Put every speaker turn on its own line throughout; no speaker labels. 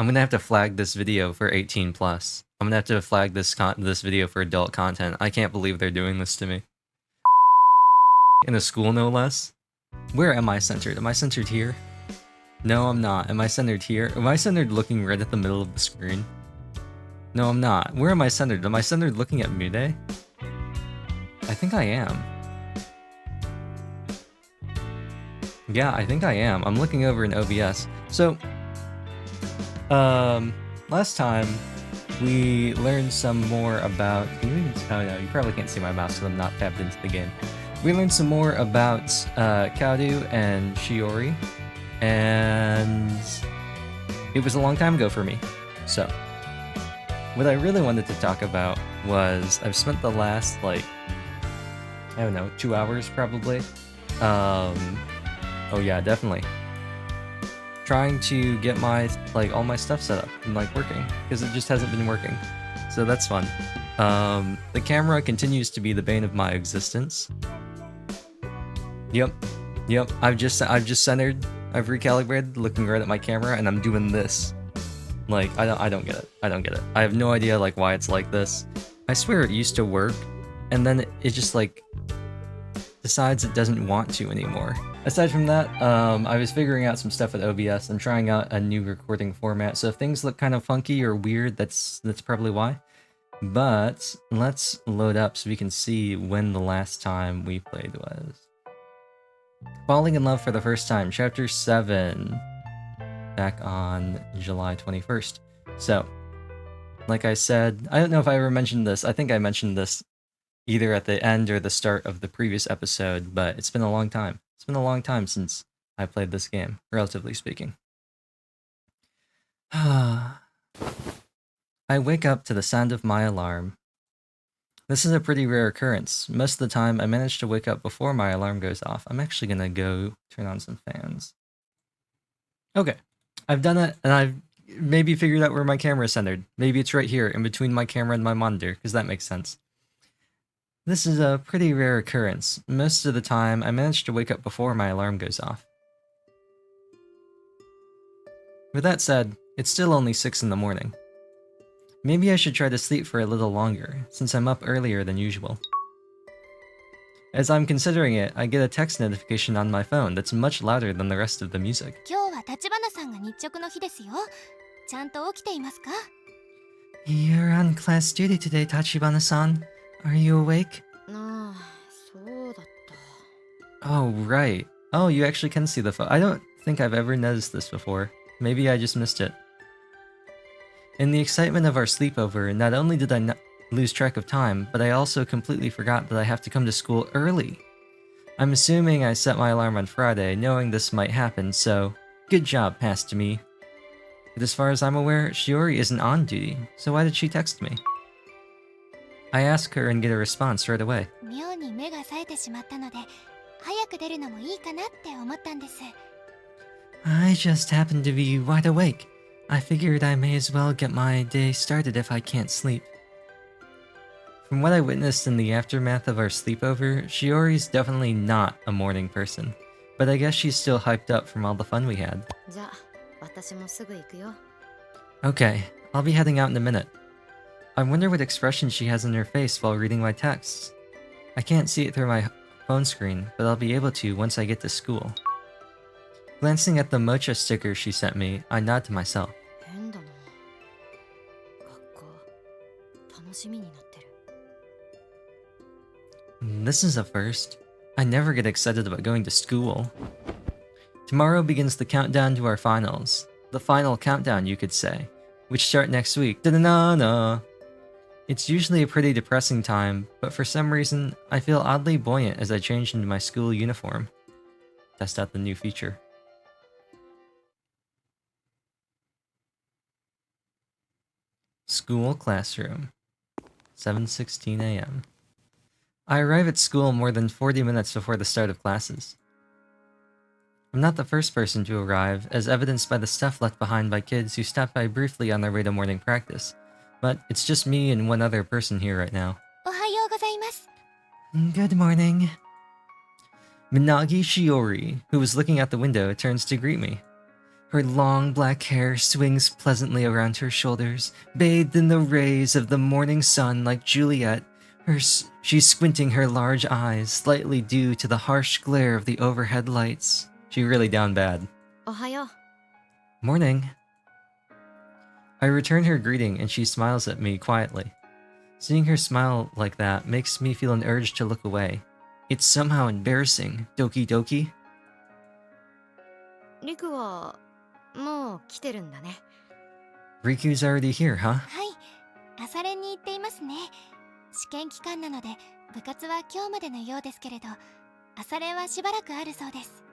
I'm gonna have to flag this video for 18 plus. I'm gonna have to flag this video for adult content. I can't believe they're doing this to me. In a school, no less. Where am I centered? Am I centered here? No, I'm not. Am I centered here? Am I centered looking right at the middle of the screen? No, I'm not. Where am I centered? Am I centered looking at Mude? I think I am. Yeah, I think I am. I'm looking over in OBS. So, last time we learned some more about. Can you even? Oh no, you probably can't see my mouse because I'm not tapped into the game. We learned some more about Kaudu and Shiori, and it was a long time ago for me. So, what I really wanted to talk about was I've spent the last like I don't know 2 hours probably. Oh yeah, definitely. Trying to get my all my stuff set up and working because it just hasn't been working. So that's fun. The camera continues to be the bane of my existence. Yep. I've just centered. I've recalibrated, looking right at my camera, and I'm doing this. I don't get it. I have no idea why it's like this. I swear it used to work, and then it just decides it doesn't want to anymore. Aside from that, I was figuring out some stuff with OBS. I'm trying out a new recording format, so if things look kind of funky or weird, that's probably why. But let's load up so we can see when the last time we played was. Falling in Love for the First Time, Chapter 7, back on July 21st. So, like I said, I don't know if I ever mentioned this. I think I mentioned this either at the end or the start of the previous episode, but it's been a long time. It's been a long time since I played this game, relatively speaking. I wake up to the sound of my alarm. This is a pretty rare occurrence. Most of the time, I manage to wake up before my alarm goes off. I'm actually gonna go turn on some fans. Okay, I've done it, and I've maybe figured out where my camera is centered. Maybe it's right here, in between my camera and my monitor, because that makes sense. This is a pretty rare occurrence. Most of the time, I manage to wake up before my alarm goes off. With that said, it's still only 6 in the morning. Maybe I should try to sleep for a little longer, since I'm up earlier than usual. As I'm considering it, I get a text notification on my phone that's much louder than the rest of the music. You're on class duty today, Tachibana-san. Are you awake? Oh, right. Oh, you actually can see the phone. I don't think I've ever noticed this before. Maybe I just missed it. In the excitement of our sleepover, not only did I lose track of time, but I also completely forgot that I have to come to school early. I'm assuming I set my alarm on Friday, knowing this might happen, so good job, past me. But as far as I'm aware, Shiori isn't on duty, so why did she text me? I ask her and get a response right away. I just happened to be wide awake. I figured I may as well get my day started if I can't sleep. From what I witnessed in the aftermath of our sleepover, Shiori's definitely not a morning person, but I guess she's still hyped up from all the fun we had. Okay, I'll be heading out in a minute. I wonder what expression she has on her face while reading my texts. I can't see it through my phone screen, but I'll be able to once I get to school. Glancing at the mocha sticker she sent me, I nod to myself. This is a first. I never get excited about going to school. Tomorrow begins the countdown to our finals. The final countdown, you could say, which start next week. Da-da-na-na! It's usually a pretty depressing time, but for some reason, I feel oddly buoyant as I change into my school uniform. Test out the new feature. School classroom. 7:16 a.m. I arrive at school more than 40 minutes before the start of classes. I'm not the first person to arrive, as evidenced by the stuff left behind by kids who stopped by briefly on their way to morning practice, but it's just me and one other person here right now. Good morning. Minagi Shiori, who was looking out the window, turns to greet me. Her long black hair swings pleasantly around her shoulders, bathed in the rays of the morning sun like Juliet. She's squinting her large eyes, slightly due to the harsh glare of the overhead lights. She really down bad.
Ohayo.
Morning. I return her greeting and she smiles at me quietly. Seeing her smile like that makes me feel an urge to look away. It's somehow embarrassing. Doki doki?
Riku はもう来てるんだね。
Riku's already here, huh?
はい、朝練に行っていますね。試験期間なので部活は今日までのようですけれど、朝練はしばらくあるそうです。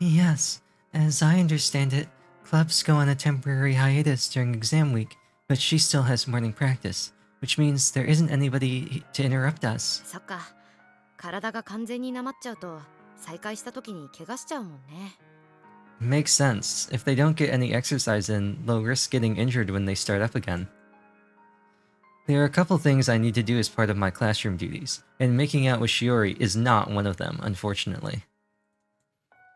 Yes, as I understand it, clubs go on a temporary hiatus during exam week, but she still has morning practice, which means there isn't anybody to interrupt us.
そっか。体が完全になまっちゃうと再開した時に怪我しちゃうもんね。
Makes sense. If they don't get any exercise in, they'll risk getting injured when they start up again. There are a couple things I need to do as part of my classroom duties, and making out with Shiori is not one of them, unfortunately.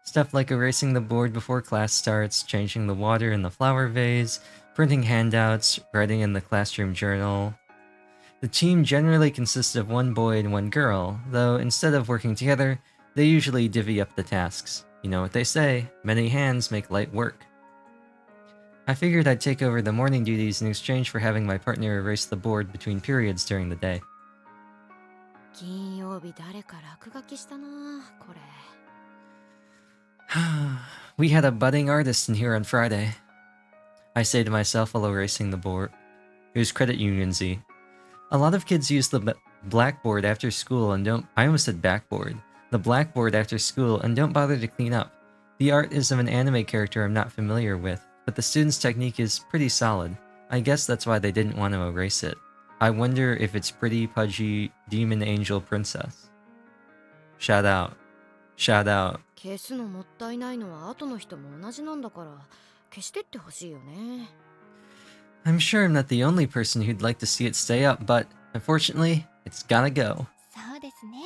Stuff like erasing the board before class starts, changing the water in the flower vase, printing handouts, writing in the classroom journal. The team generally consists of one boy and one girl, though instead of working together, they usually divvy up the tasks. You know what they say, many hands make light work. I figured I'd take over the morning duties in exchange for having my partner erase the board between periods during the day.
金曜日誰か落書きしたなこれ。
We had a budding artist in here on Friday. I say to myself while erasing the board. Here's credit union Z. A lot of kids use the blackboard after school and don't— I almost said backboard. The blackboard after school and don't bother to clean up. The art is of an anime character I'm not familiar with, but the students' technique is pretty solid. I guess that's why they didn't want to erase it. I wonder if it's pretty pudgy demon angel princess. Shout out. Shout out.
消すのもったいないのは後の人も同じなんだから消してってほしいよね。
I'm sure I'm not the only person who'd like to see it stay up, but unfortunately, it's gotta go.
そうですね。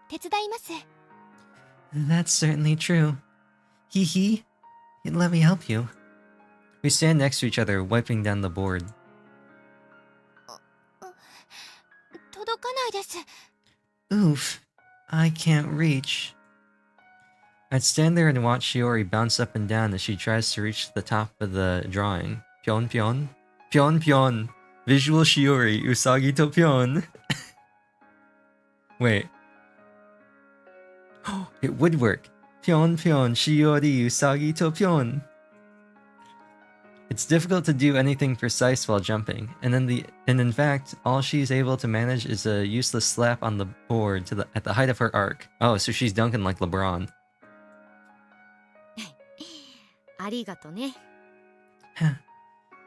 手伝います。
That's certainly true. Hee hee. Let me help you. We stand next to each other, wiping down the board.
届かないです。
Oof. I can't reach. I'd stand there and watch Shiori bounce up and down as she tries to reach the top of the drawing. Pyon pyon. Pyon pyon. Visual Shiori, Usagi to pyon. Wait. It would work. Pyon pyon, Shiori, Usagi to pyon. It's difficult to do anything precise while jumping, and in fact, all she's able to manage is a useless slap on the board at the height of her arc. Oh, so she's dunking like LeBron.
ありがとね。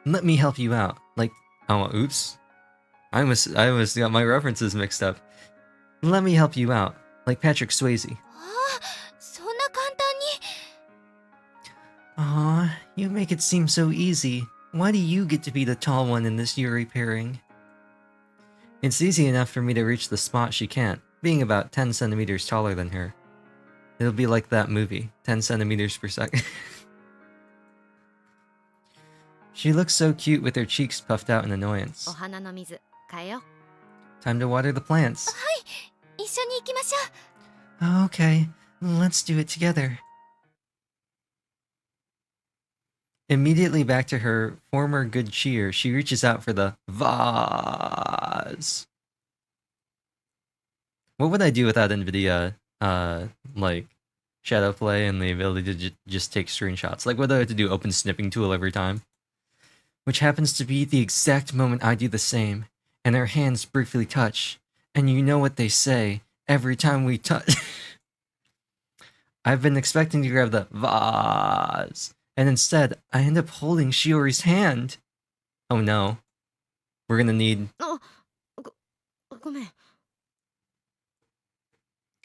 Let me help you out. Like, oh, oops. I almost got my references mixed up. Let me help you out. Like Patrick Swayze.
ああ、そんな簡単に。
Aw, you make it seem so easy. Why do you get to be the tall one in this Yuri pairing? It's easy enough for me to reach the spot she can't, being about 10 centimeters taller than her. It'll be like that movie, 10 centimeters per second. She looks so cute with her cheeks puffed out in annoyance.
お花の水変えよう。
Time to water the plants.
一緒に行きましょう。
Okay, let's do it together. Immediately back to her former good cheer, she reaches out for the vase. What would I do without NVIDIA, like, shadow play and the ability to just take screenshots? Like, what do I have to do? Open snipping tool every time? Which happens to be the exact moment I do the same, and our hands briefly touch. And you know what they say, every time we touch. I've been expecting to grab the vase, and instead, I end up holding Shiori's hand. Oh no. We're gonna need...
ごめん。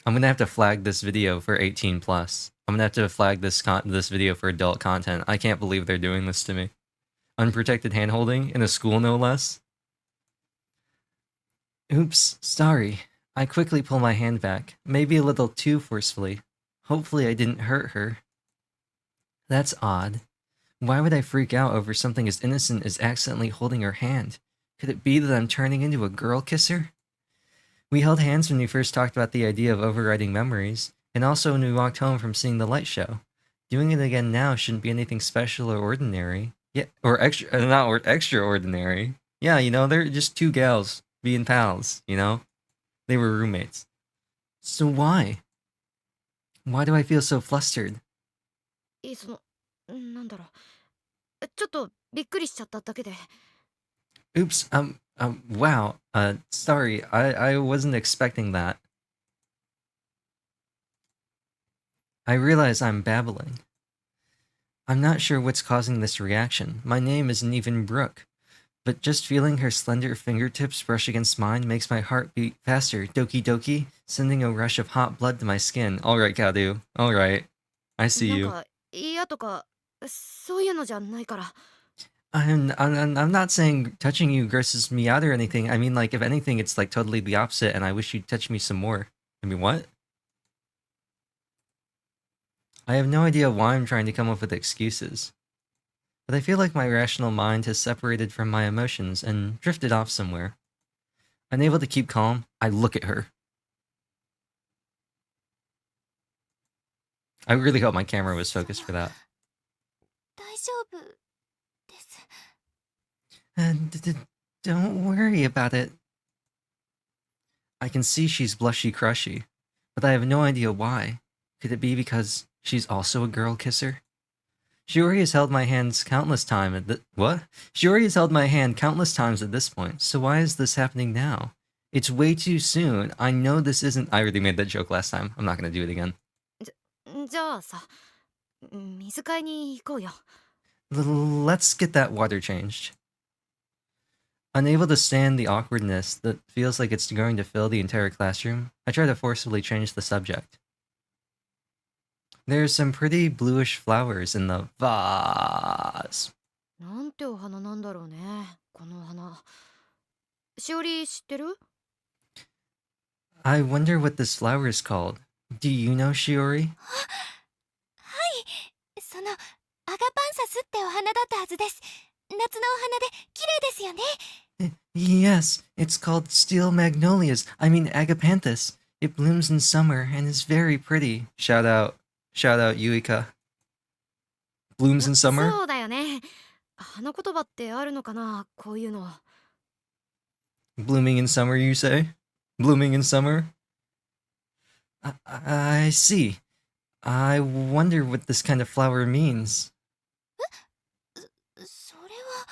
I'm gonna have to flag this video for 18 plus. I'm gonna have to flag this video for adult content. I can't believe they're doing this to me. Unprotected handholding in a school, no less. Oops, sorry. I quickly pull my hand back, maybe a little too forcefully. Hopefully I didn't hurt her. That's odd. Why would I freak out over something as innocent as accidentally holding her hand? Could it be that I'm turning into a girl kisser? We held hands when we first talked about the idea of overriding memories, and also when we walked home from seeing the light show. Doing it again now shouldn't be anything special or ordinary. Yeah, or extraordinary. Yeah, they're just two gals being pals. They were roommates. So why? Why do I feel so flustered?
なんだろう。ちょっとびっくりしちゃっただけで。
Oops, wow, sorry, I wasn't expecting that. I realize I'm babbling. I'm not sure what's causing this reaction. My name isn't even Brooke. But just feeling her slender fingertips brush against mine makes my heart beat faster, doki doki, sending a rush of hot blood to my skin. Alright, Kadu. Alright. I see
なん
you.
か嫌とかそういうのじゃないから。
I'm not saying touching you grosses me out or anything. I mean, like, if anything, it's like totally the opposite, and I wish you'd touch me some more. I mean, what? I have no idea why I'm trying to come up with excuses. But I feel like my rational mind has separated from my emotions and drifted off somewhere. Unable to keep calm, I look at her. I really hope my camera was focused for that.
大丈夫です。
Don't worry about it. I can see she's blushy crushy, but I have no idea why. Could it be because she's also a girl kisser? Shiori has held my hands countless times at what? Shiori has held my hand countless times at this point, so why is this happening now? It's way too soon. I know this isn't. I already made that joke last time. I'm not gonna do it again.
じゃあさ、水買いに行こうよ。
Let's get that water changed. Unable to stand the awkwardness that feels like it's going to fill the entire classroom, I try to forcibly change the subject. There's some pretty bluish flowers in the vase.
なんてお花なんだろうね、このお花。しおり知ってる？
I wonder what this flower is called. Do you know, Shiori?
そのアガパンサスってお花だったはずです。夏のお花で綺麗ですよね。
Yes, it's called steel magnolias. I mean agapanthus. It blooms in summer and is very pretty. Shout out Yuika. Blooms in summer?
そうだよね。花言葉ってあるのかな、こういうの。
Blooming in summer, you say? Blooming in summer? I see. I wonder what this kind of flower means.
それは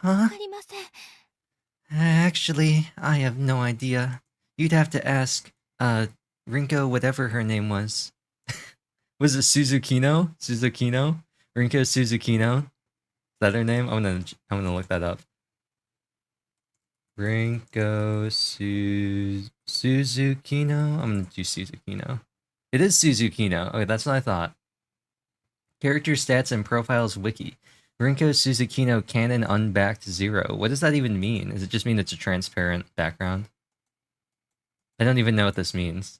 Huh?
わかりません。
Actually, I have no idea. You'd have to ask, Rinko, whatever her name was. Was it Suzukino? Suzukino? Rinko Suzukino? Is that her name? I'm gonna look that up. Rinko Suzukino? I'm gonna do Suzukino. It is Suzukino. Okay, that's what I thought. Character stats and profiles wiki. Rinko Suzukino canon unbacked 0. What does that even mean? Does it just mean it's a transparent background? I don't even know what this means.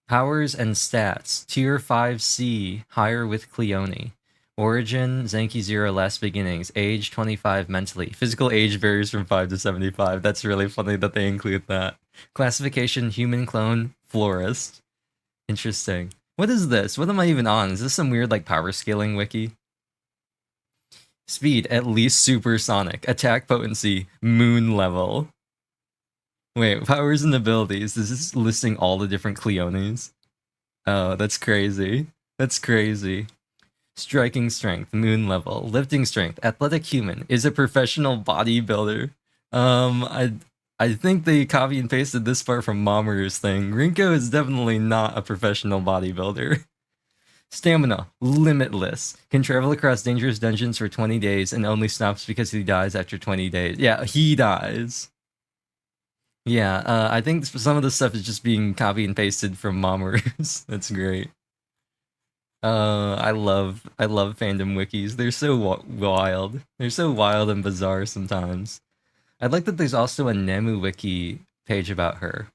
Powers and stats. Tier 5C, higher with Cleone. Origin, Zenki 0, last beginnings. Age, 25 mentally. Physical age varies from 5 to 75. That's really funny that they include that. Classification, human clone, florist. Interesting. What is this? What am I even on? Is this some weird, like, power scaling wiki? Speed, at least supersonic. Attack potency, moon level. Wait, powers and abilities. Is this listing all the different Cleones? Oh, that's crazy. That's crazy. Striking strength, moon level. Lifting strength, athletic human. Is a professional bodybuilder. I think they copy and pasted this part from Mamoru's thing. Rinko is definitely not a professional bodybuilder. Stamina, limitless. Can travel across dangerous dungeons for 20 days and only stops because he dies after 20 days. Yeah, he dies. Yeah, I think some of the stuff is just being copy and pasted from Mamoru's. That's great. I love fandom wikis. They're so wild. They're so wild and bizarre sometimes. I like that there's also a Nemu wiki page about her.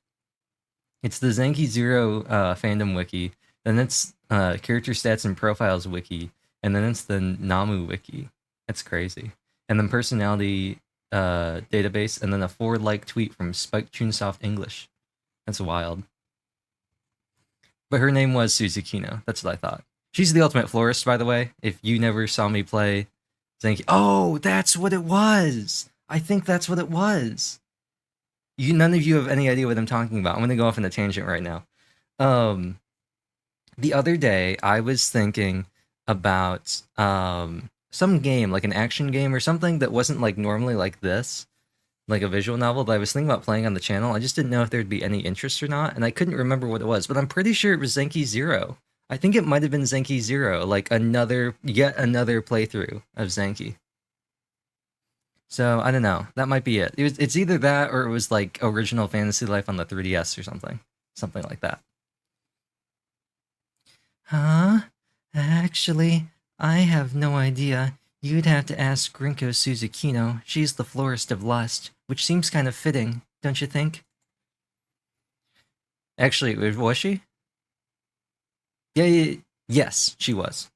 It's the Zenki Zero fandom wiki. then it's character stats and profiles wiki, and then it's the Namu wiki. That's crazy. And then personality database, and then a 4-like tweet from Spike Chunsoft English. That's wild. But her name was Suzukino. That's what I thought. She's the ultimate florist, by the way. If you never saw me play Zenki... Oh, that's what it was! I think that's what it was! None of you have any idea what I'm talking about. I'm gonna go off on a tangent right now. The other day, I was thinking about some game, like an action game or something that wasn't like normally like this, like a visual novel that I was thinking about playing on the channel. I just didn't know if there'd be any interest or not, and I couldn't remember what it was, but I'm pretty sure it was Zenki Zero. I think it might have been Zenki Zero, like yet another playthrough of Zenki. So, I don't know. That might be it. It's either that or it was like Original Fantasy Life on the 3DS or something. Something like that. Huh? Actually, I have no idea. You'd have to ask Grinko Suzukino. She's the florist of lust, which seems kind of fitting, don't you think? Actually, was she? Yeah, yes, she was.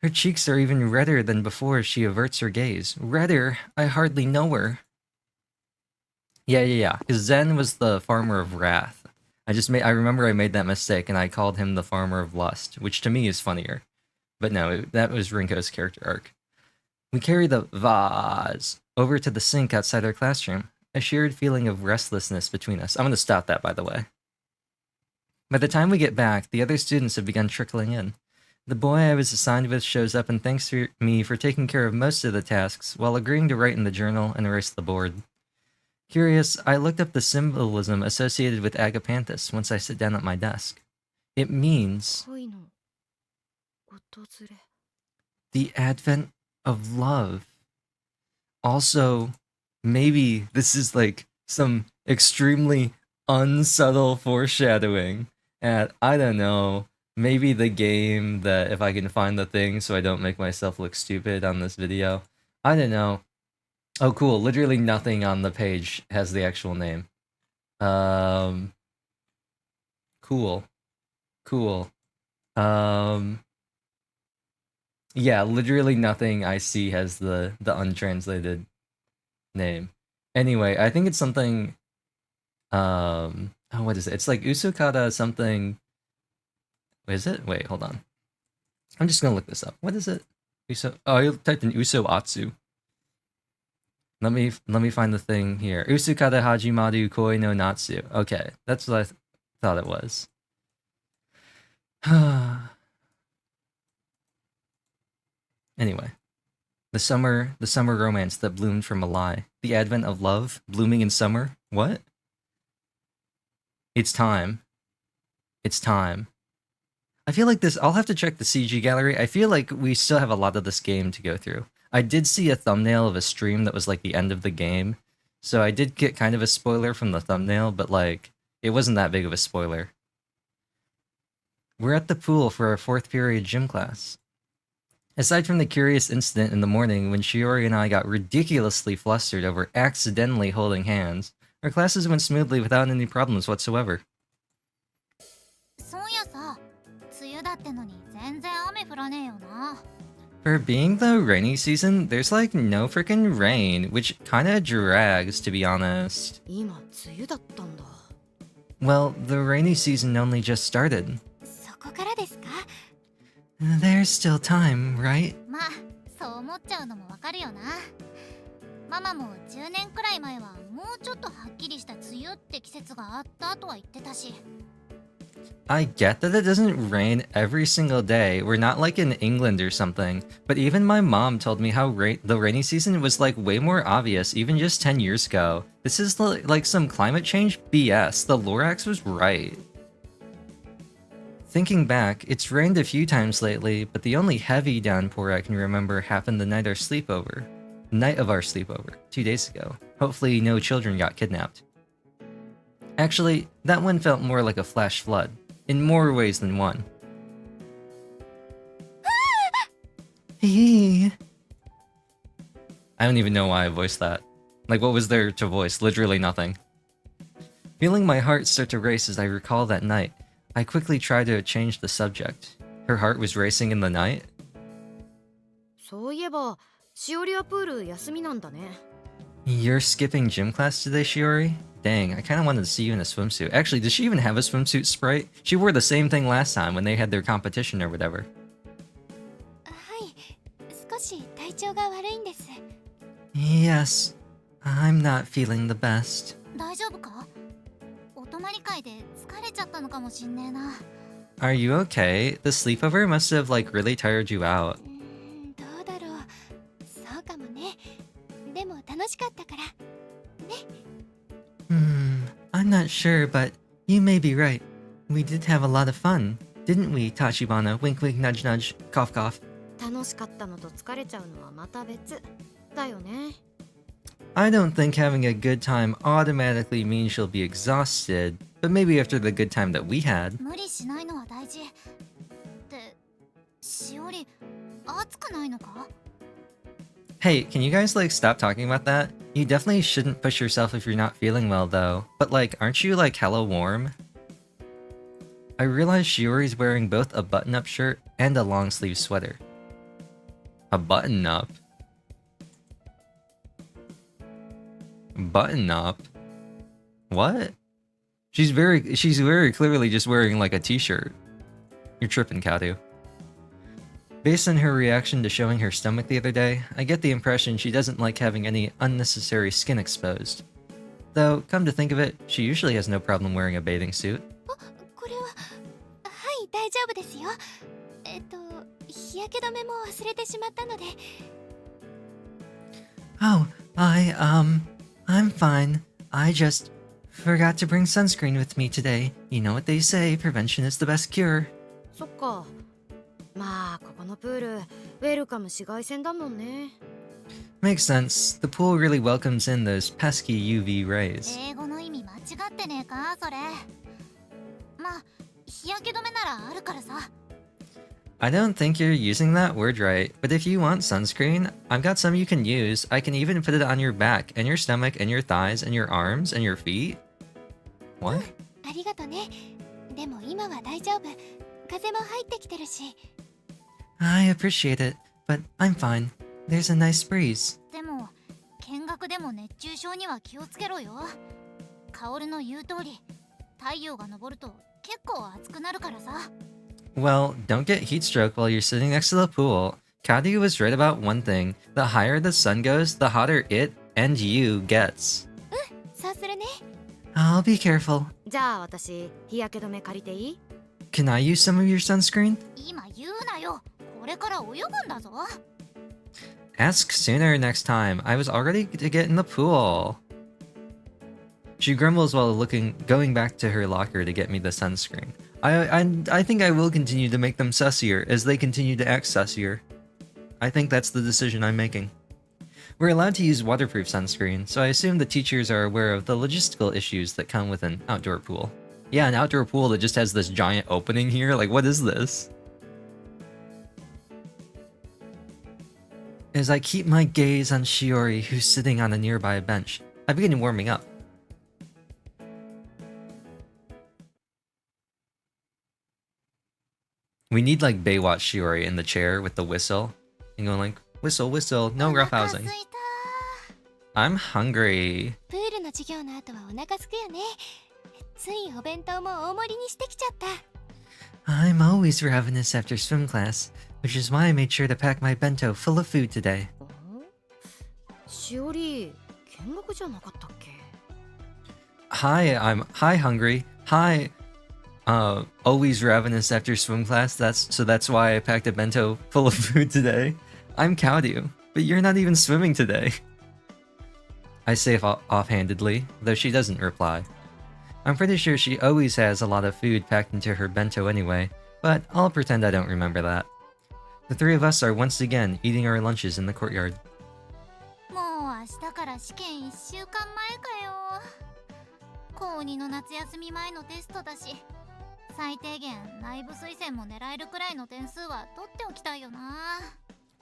Her cheeks are even redder than before as she averts her gaze. Redder? I hardly know her. Yeah. Because Zen was the farmer of wrath. I remember I made that mistake and I called him the farmer of lust, which to me is funnier. But no, that was Rinko's character arc. We carry the vase over to the sink outside our classroom. A shared feeling of restlessness between us. I'm going to stop that, by the way. By the time we get back, the other students have begun trickling in. The boy I was assigned with shows up and thanks me for taking care of most of the tasks, while agreeing to write in the journal and erase the board. Curious, I looked up the symbolism associated with agapanthus once I sit down at my desk. It means the advent of love. Also, maybe this is like some extremely unsubtle foreshadowing at, I don't know, maybe the game that if I can find the thing so I don't make myself look stupid on this video. I don't know. Oh, cool. Literally nothing on the page has the actual name. Cool. Yeah, literally nothing I see has the untranslated name. Anyway, I think it's something... oh, what is it? It's like Usokata something... Is it? Wait, hold on. I'm just gonna look this up. What is it? Oh, I typed in UsoNatsu. Let me find the thing here. Usukata Hajimaru Koi no Natsu. Okay, that's what I thought it was. Anyway, the summer romance that bloomed from a lie. The advent of love, blooming in summer. What? It's time. It's time. I feel like this, I'll have to check the CG gallery. I feel like we still have a lot of this game to go through. I did see a thumbnail of a stream that was like the end of the game. So I did get kind of a spoiler from the thumbnail, but like, it wasn't that big of a spoiler. We're at the pool for our 4th period gym class. Aside from the curious incident in the morning when Shiori and I got ridiculously flustered over accidentally holding hands, our classes went smoothly without any problems whatsoever. For being the rainy season, there's like no freaking rain, which kinda drags, to be honest. Well, the rainy season only just started. There's still time, right? I get that it doesn't rain every single day. We're not like in England or something. But even my mom told me how the rainy season was like way more obvious even just 10 years ago. This is like some climate change BS. The Lorax was right. Thinking back, it's rained a few times lately, but the only heavy downpour I can remember happened the night of our sleepover, 2 days ago. Hopefully no children got kidnapped. Actually, that one felt more like a flash flood, in more ways than one. I don't even know why I voiced that. Like, what was there to voice? Literally nothing. Feeling my heart start to race as I recall that night, I quickly tried to change the subject. Her heart was racing in the night.
そういえばしおりはプール休みなんだね。
You're skipping gym class today, Shiori? Dang, I kind of wanted to see you in a swimsuit. Actually, does she even have a swimsuit, Sprite? She wore the same thing last time when they had their competition or whatever.
はい、少し体調が悪いんです。
Yes, I'm not feeling the best.
大丈夫か？お泊まり会で疲れちゃったのかもしんねえな。
Are you okay? The sleepover must have like really tired you out.
どうだろう。そうかもね。でも楽しかったから。ね。
I'm not sure, but you may be right. We did have a lot of fun, didn't we, Tachibana? Wink wink nudge nudge, cough cough.
楽しかったのと疲れちゃうのはまた別だよね。
I don't think having a good time automatically means she'll be exhausted, but maybe after the good time that we had.
無理しないのは大事。ってしおり暑くないのか？
Hey, can you guys like stop talking about that? You definitely shouldn't push yourself if you're not feeling well though. But like, aren't you like hella warm? I realize Shiori's wearing both a button-up shirt and a long-sleeve sweater. A button-up? Button-up? What? She's very clearly just wearing like a t-shirt. You're tripping, Kadu. Based on her reaction to showing her stomach the other day, I get the impression she doesn't like having any unnecessary skin exposed. Though, come to think of it, she usually has no problem wearing a bathing suit.
これははい大丈夫ですよ。日焼け止めも忘れてしまったので。
Oh, I'm fine. I just forgot to bring sunscreen with me today. You know what they say, prevention is the best cure.
そっか。まあここのプールウェルカム紫外線だもんね。
Makes sense. The pool really welcomes in those pesky UV rays.
英語の意味間違ってねえかそれ。まあ日焼け止めならあるからさ。
I don't think you're using that word right, but if you want sunscreen, I've got some you can use. I can even put it on your back, and your stomach, and your thighs, and your arms, and your feet. What?
ありがとね。でも今は大丈夫。風も入ってきてるし。
I appreciate it, but I'm fine. There's a nice breeze.
でも見学でも熱中症には気をつけろよ。カオルの言う通り、太陽が昇ると結構暑くなるからさ。
Well, don't get heat stroke while you're sitting next to the pool. Kadu was right about one thing. The higher the sun goes, the hotter it and you gets.
そうするね。
I'll be careful.
じゃあ私日焼け止め借りていい？
Can I use some of your sunscreen?
今言うなよ。これから泳ぐんだぞ。
Ask sooner next time. I was all ready to get in the pool. She grumbles while going back to her locker to get me the sunscreen. I think I will continue to make them sussier as they continue to act sussier. I think that's the decision I'm making. We're allowed to use waterproof sunscreen, so I assume the teachers are aware of the logistical issues that come with an outdoor pool. Yeah, an outdoor pool that just has this giant opening here. Like, what is this? As I keep my gaze on Shiori, who's sitting on a nearby bench, I begin warming up. We need like Baywatch Shiori in the chair with the whistle and going like, whistle, whistle, no roughhousing.
お腹すいた。
I'm hungry.
プールの授業の後はお腹すくよね。ついお弁当も大盛りにしてきちゃった。
I'm always ravenous after swim class, which is why I made sure to pack my bento full of food today.
しおり見学じゃなかったっけ？
Hi hungry. Hi, always ravenous after swim class. That's why I packed a bento full of food today. I'm Kowdu, but you're not even swimming today. I say offhandedly, though she doesn't reply. I'm pretty sure she always has a lot of food packed into her bento anyway, but I'll pretend I don't remember that. The three of us are once again eating our lunches in the courtyard.
もう明日から試験1週間前かよ。高2の夏休み前のテストだし、最低限内部推薦も狙えるくらいの点数は取っておきたいよな。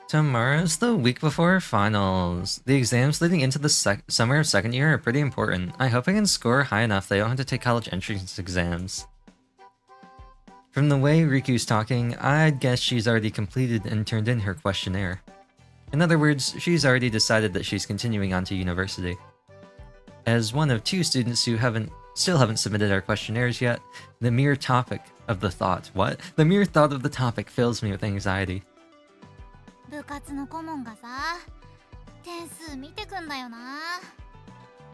Tomorrow's the week before finals. The exams leading into the summer of second year are pretty important. I hope I can score high enough that I don't have to take college entrance exams. From the way Riku's talking, I'd guess she's already completed and turned in her questionnaire. In other words, she's already decided that she's continuing on to university. As one of 2 students who still haven't submitted our questionnaires yet, the mere thought of the topic fills me with anxiety.
部活の顧問がさ、点数見てくんだよな。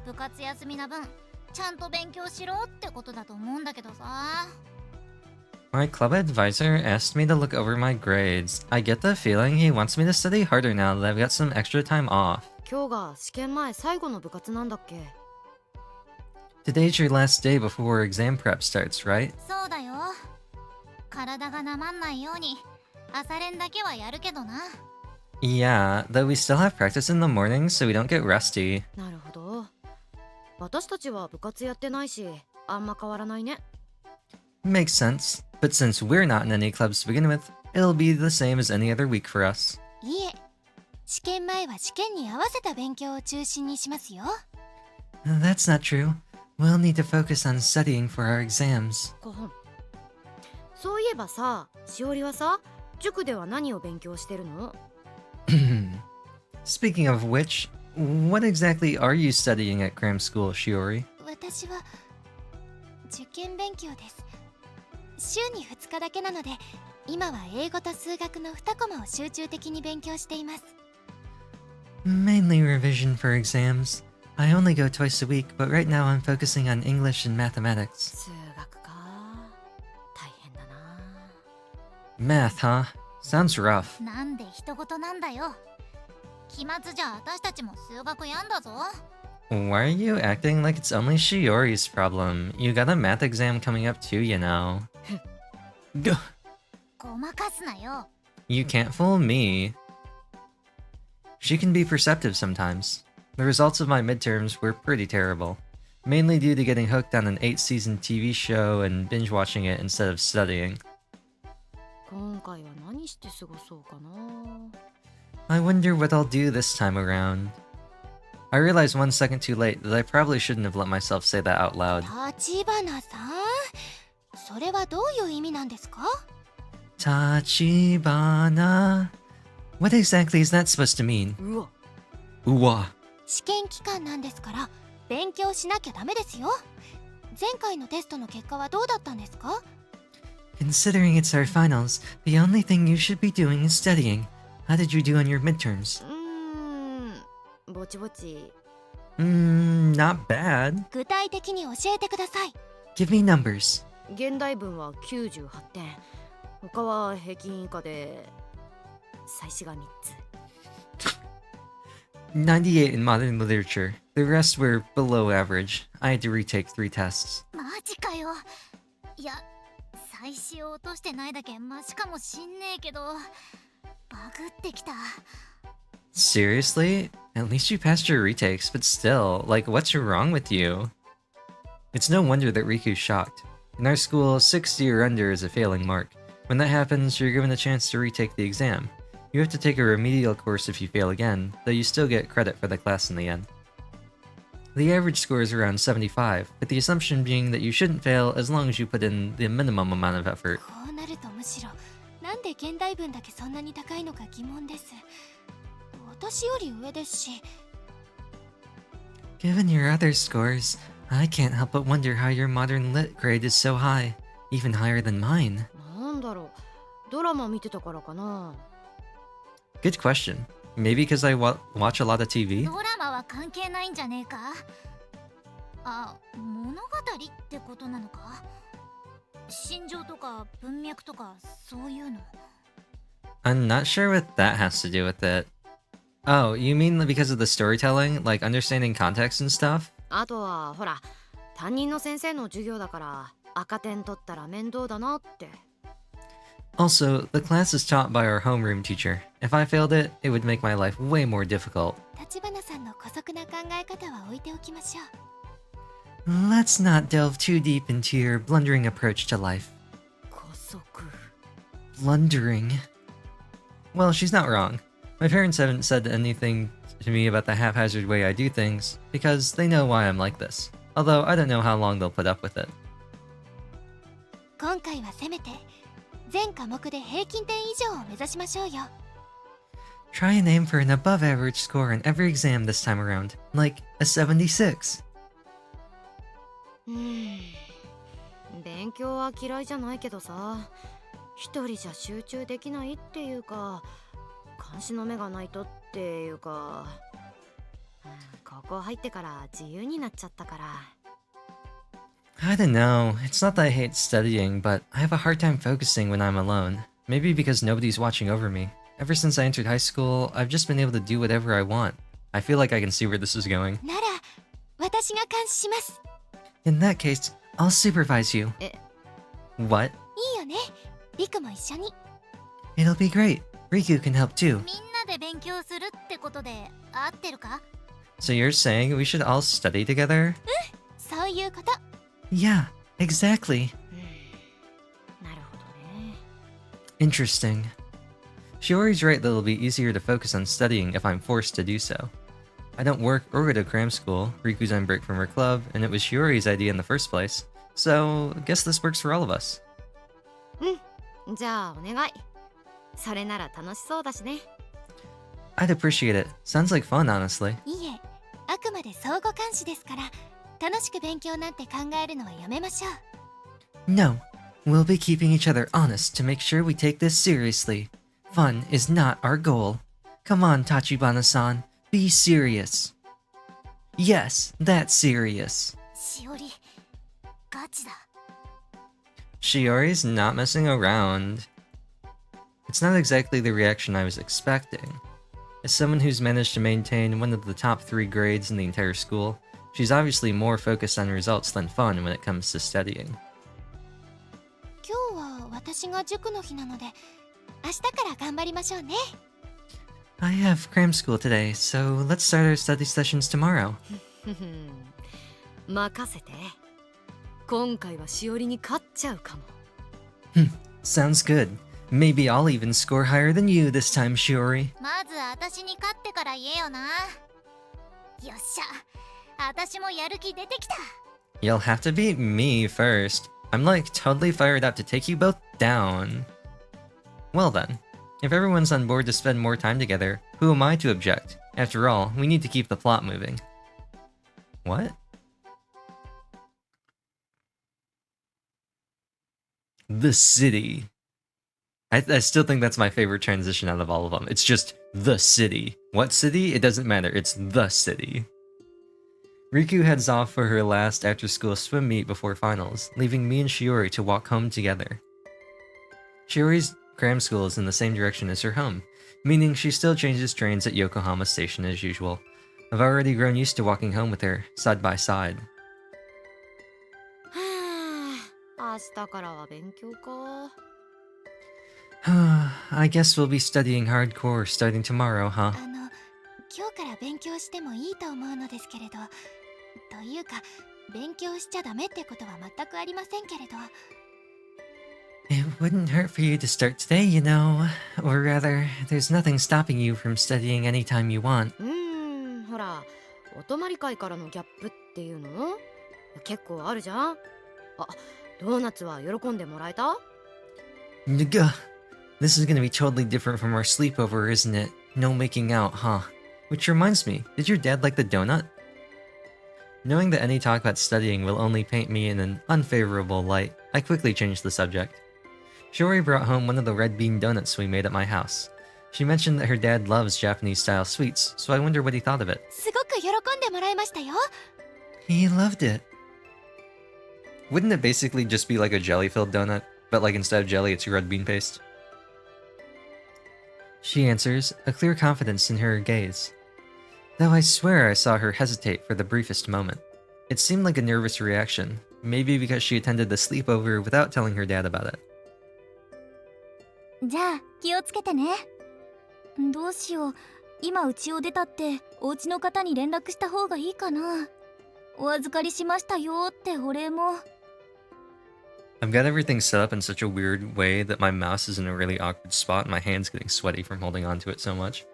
部活休みな分、ちゃんと勉強しろってことだと思うんだけどさ。
My club advisor asked me to look over my grades. I get the feeling he wants me to study harder now that I've got some extra time off.
今日が試験前最後の部活なんだっけ？
Today's your last day before exam prep starts, right?
そうだよ。体がなまんないように、朝練だけはやるけどな。
Yeah, though we still have practice in the morning so we don't get rusty.
なるほど。私たちは部活やってないし、あんま変わらないね。
Makes sense. But since we're not in any clubs to begin with, it'll be the same as any other week for us.
いえ、試験前は試験に合わせた勉強を中心にしますよ。
That's not true. We'll need to focus on studying for our exams.
ごほん。そういえばさ、しおりはさ、塾では何を勉強してるの？
Speaking of which, what exactly are you studying at cram school, Shiori?
私は受験勉強です。週に2日だけなので、今は英語と数学の2コマを集中的に勉強しています。
Mainly revision for exams. I only go twice a week, but right now I'm focusing on English and mathematics.
数学か。大変だな。
Math, huh? Sounds rough.
なんで人事なんだよ。期末じゃ私たちも数学やんだぞ。
Why are you acting like it's only Shiori's problem? You got a math exam coming up too, you know.
ごまかすなよ。
You can't fool me. She can be perceptive sometimes. The results of my midterms were pretty terrible, mainly due to getting hooked on an 8-season TV show and binge watching it instead of studying.
今回は何して過ごそうかな。
I wonder what I'll do this time around. I realized 1 second too late that I probably shouldn't have let myself say that out loud.
立花さん、それはどういう意味なんですか？
Tachibana. What exactly is that supposed to mean?
うわ。
Uwa.
試験期間なんですから勉強しなきゃダメですよ。前回のテストの結果はどうだったんですか？
Considering it's our finals, the only thing you should be doing is studying. How did you do on your midterms?
ぼちぼち。
Not bad.
具体的に教えてください。
Give me numbers.
現代文は98点。他は平均以下で、最初が3つ。
98 in modern literature. The rest were below average. I had to retake 3 tests.
マジかよ。いや、最終落としてないだけマシかもしんねえけど、バグってきた。
Seriously? At least you passed your retakes, but still, like, what's wrong with you? It's no wonder that Riku's shocked. In our school, 60 or under is a failing mark. When that happens, you're given a chance to retake the exam. You have to take a remedial course if you fail again, though you still get credit for the class in the end. The average score is around 75, with the assumption being that you shouldn't fail as long as you put in the minimum amount of effort.
こうなるとむしろ、なんで現代文だけそんなに高いのか疑問です。私より上ですし。
Given your other scores, I can't help but wonder how your modern lit grade is so high, even higher than mine.
なんだろう。ドラマ見てたからかな。
Good question. Maybe because I watch a lot of TV?
ドラマは関係ないんじゃねえか？あ、物語ってことなのか？心情とか文脈とかそういうの。
I'm not sure what that has to do with it. Oh, you mean because of the storytelling? Like understanding context and stuff?
あとはほら、担任の先生の授業だから赤点取ったら面倒だなって。
Also, the class is taught by our homeroom teacher. If I failed it, it would make my life way more difficult.
立花さんの姑息な考え方は置いておきましょう。
Let's not delve too deep into your blundering approach to life.
姑息。
Blundering? Well, she's not wrong. My parents haven't said anything to me about the haphazard way I do things, because they know why I'm like this. Although I don't know how long they'll put up with it.
今回はせめて全科目で平均点以上を目指しましょうよ。
Try and aim for an above average score on every exam this time around, like a 76.
勉強は嫌いじゃないけどさ、一人じゃ集中できないっていうか、監視の目がないとっていうか、高校入ってから自由になっちゃったから。
I don't know, it's not that I hate studying, but I have a hard time focusing when I'm alone. Maybe because nobody's watching over me. Ever since I entered high school, I've just been able to do whatever I want. I feel like I can see where this is going.
なら私が監視します。
In that case, I'll supervise you. What?
いいよね、リクも一緒に。
It'll be great. Riku can help too.
みんなで勉強するってことで合ってるか？
So you're saying we should all study together?
そういうこと。
Yeah, exactly.
なるほどね。
Interesting. Shiori's right that it'll be easier to focus on studying if I'm forced to do so. I don't work or go to cram school, Riku's on break from her club, and it was Shiori's idea in the first place. So, I guess this works for all of us.
じゃあお願い。それなら楽しそうだしね。
I'd appreciate it. Sounds like fun, honestly.
いいえ、あくまで相互監視ですから、楽しく勉強なんて考えるのはやめましょう。
No, we'll be keeping each other honest to make sure we take this seriously. Fun is not our goal. Come on, Tachibana-san, be serious. Yes, that's serious.
しおり、ガチだ。
Shiori's not messing around. It's not exactly the reaction I was expecting. As someone who's managed to maintain one of the top 3 grades in the entire school, she's obviously more focused on results than fun when it comes to studying.
今日は私が塾の日なので、明日から頑張りましょうね。
I have cram school today, so let's start our study sessions tomorrow.
任せて。今回はしおりに勝っちゃうかも。
Sounds good. Maybe I'll even score higher than you this time, Shiori.
まず私に勝ってから言えよな。よっしゃ、私もやる気出てきた。
You'll have to beat me first. I'm like totally fired up to take you both down. Well then, if everyone's on board to spend more time together, who am I to object? After all, we need to keep the plot moving. What? The city. I still think that's my favorite transition out of all of them. It's just the city. What city? It doesn't matter. It's the city. Riku heads off for her last after-school swim meet before finals, leaving me and Shiori to walk home together. Shiori's cram school is in the same direction as her home, meaning she still changes trains at Yokohama Station as usual. I've already grown used to walking home with her, side by side.
明日からは勉強か。
I guess we'll be studying hardcore starting tomorrow, huh?
今日から勉強してもいいと思うのですけれど、というか勉強しちゃダメってことは全くありませんけれど。
It wouldn't hurt for you to start today, you know. Or rather, there's nothing stopping you from studying anytime you want.
ほら、お泊まり会からのギャップっていうの結構あるじゃん。あ、ドーナツは喜んでもらえた？
Gah. This is gonna be totally different from our sleepover, isn't it? No making out, huh? Which reminds me, did your dad like the donut? Knowing that any talk about studying will only paint me in an unfavorable light, I quickly changed the subject. Shiori brought home one of the red bean donuts we made at my house. She mentioned that her dad loves Japanese-style sweets, so I wonder what he thought of it.
すごく喜んでもらいましたよ。
He loved it. Wouldn't it basically just be like a jelly-filled donut, but like instead of jelly, it's red bean paste? She answers, a clear confidence in her gaze. Though I swear I saw her hesitate for the briefest moment. It seemed like a nervous reaction, maybe because she attended the sleepover without telling her dad about it.
じゃあ気をつけてね。どうしよう、今家を出たってお家の方に連絡した方がいいかな。お預かりしましたよってお礼も。
I've got everything set up in such a weird way that my mouse is in a really awkward spot and my hand's getting sweaty from holding onto it so much.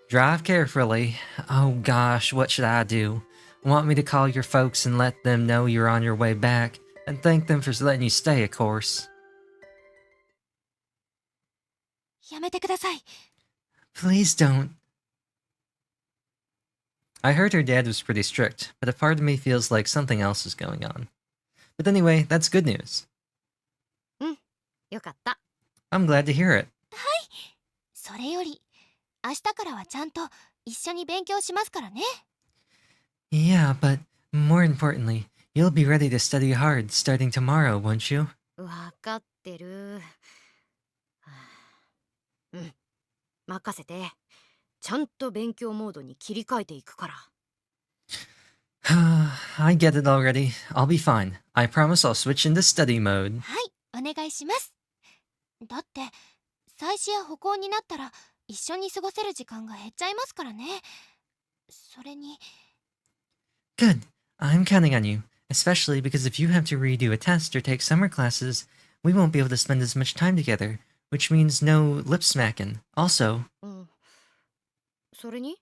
Drive carefully. Oh gosh, what should I do? Want me to call your folks and let them know you're on your way back? And thank them for letting you stay, of course.
やめてください。
Please don't. I heard her dad was pretty strict, but a part of me feels like something else is going on. But anyway, that's good news.
よかった。
I'm glad to hear it.
それより明日からはちゃんと一緒に勉強しますからね。
Yeah, but more importantly, you'll be ready to study hard starting tomorrow, won't you?
わかってる。はあ任せて。ちゃんと勉強モードに切り替えていくから。
I get it already. I'll be fine. I promise I'll switch into study mode.
はい、お願いします。だって祭祀や歩行になったら一緒に過ごせる時間が減っちゃいますからね。それに
Good. I'm counting on you, especially because if you have to redo a test or take summer classes, we won't be able to spend as much time together, which means no lip smacking. Also,
それに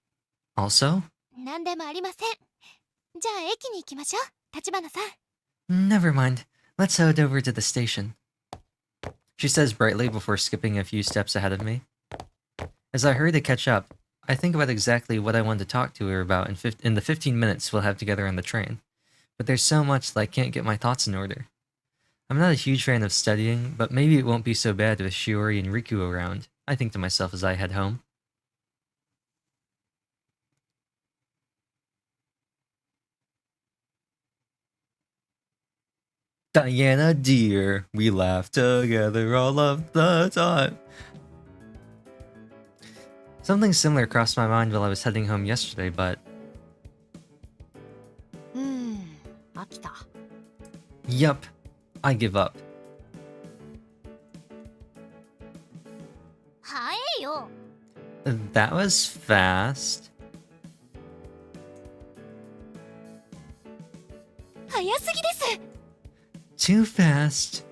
also,
何でもありません。じゃあ駅に行きましょう、立花さん。
never mind. Let's head over to the station. She says brightly before skipping a few steps ahead of me. As I hurry to catch up, I think about exactly what I want to talk to her about in the 15 minutes we'll have together on the train. But there's so much that I can't get my thoughts in order. I'm not a huge fan of studying, but maybe it won't be so bad with Shiori and Riku around, I think to myself as I head home. Diana dear, we laugh together all of the time. Something similar crossed my mind while I was heading home yesterday, but
飽きた。
yup, I give up.
早いよ。
That was fast.
早すぎです。
Too fast.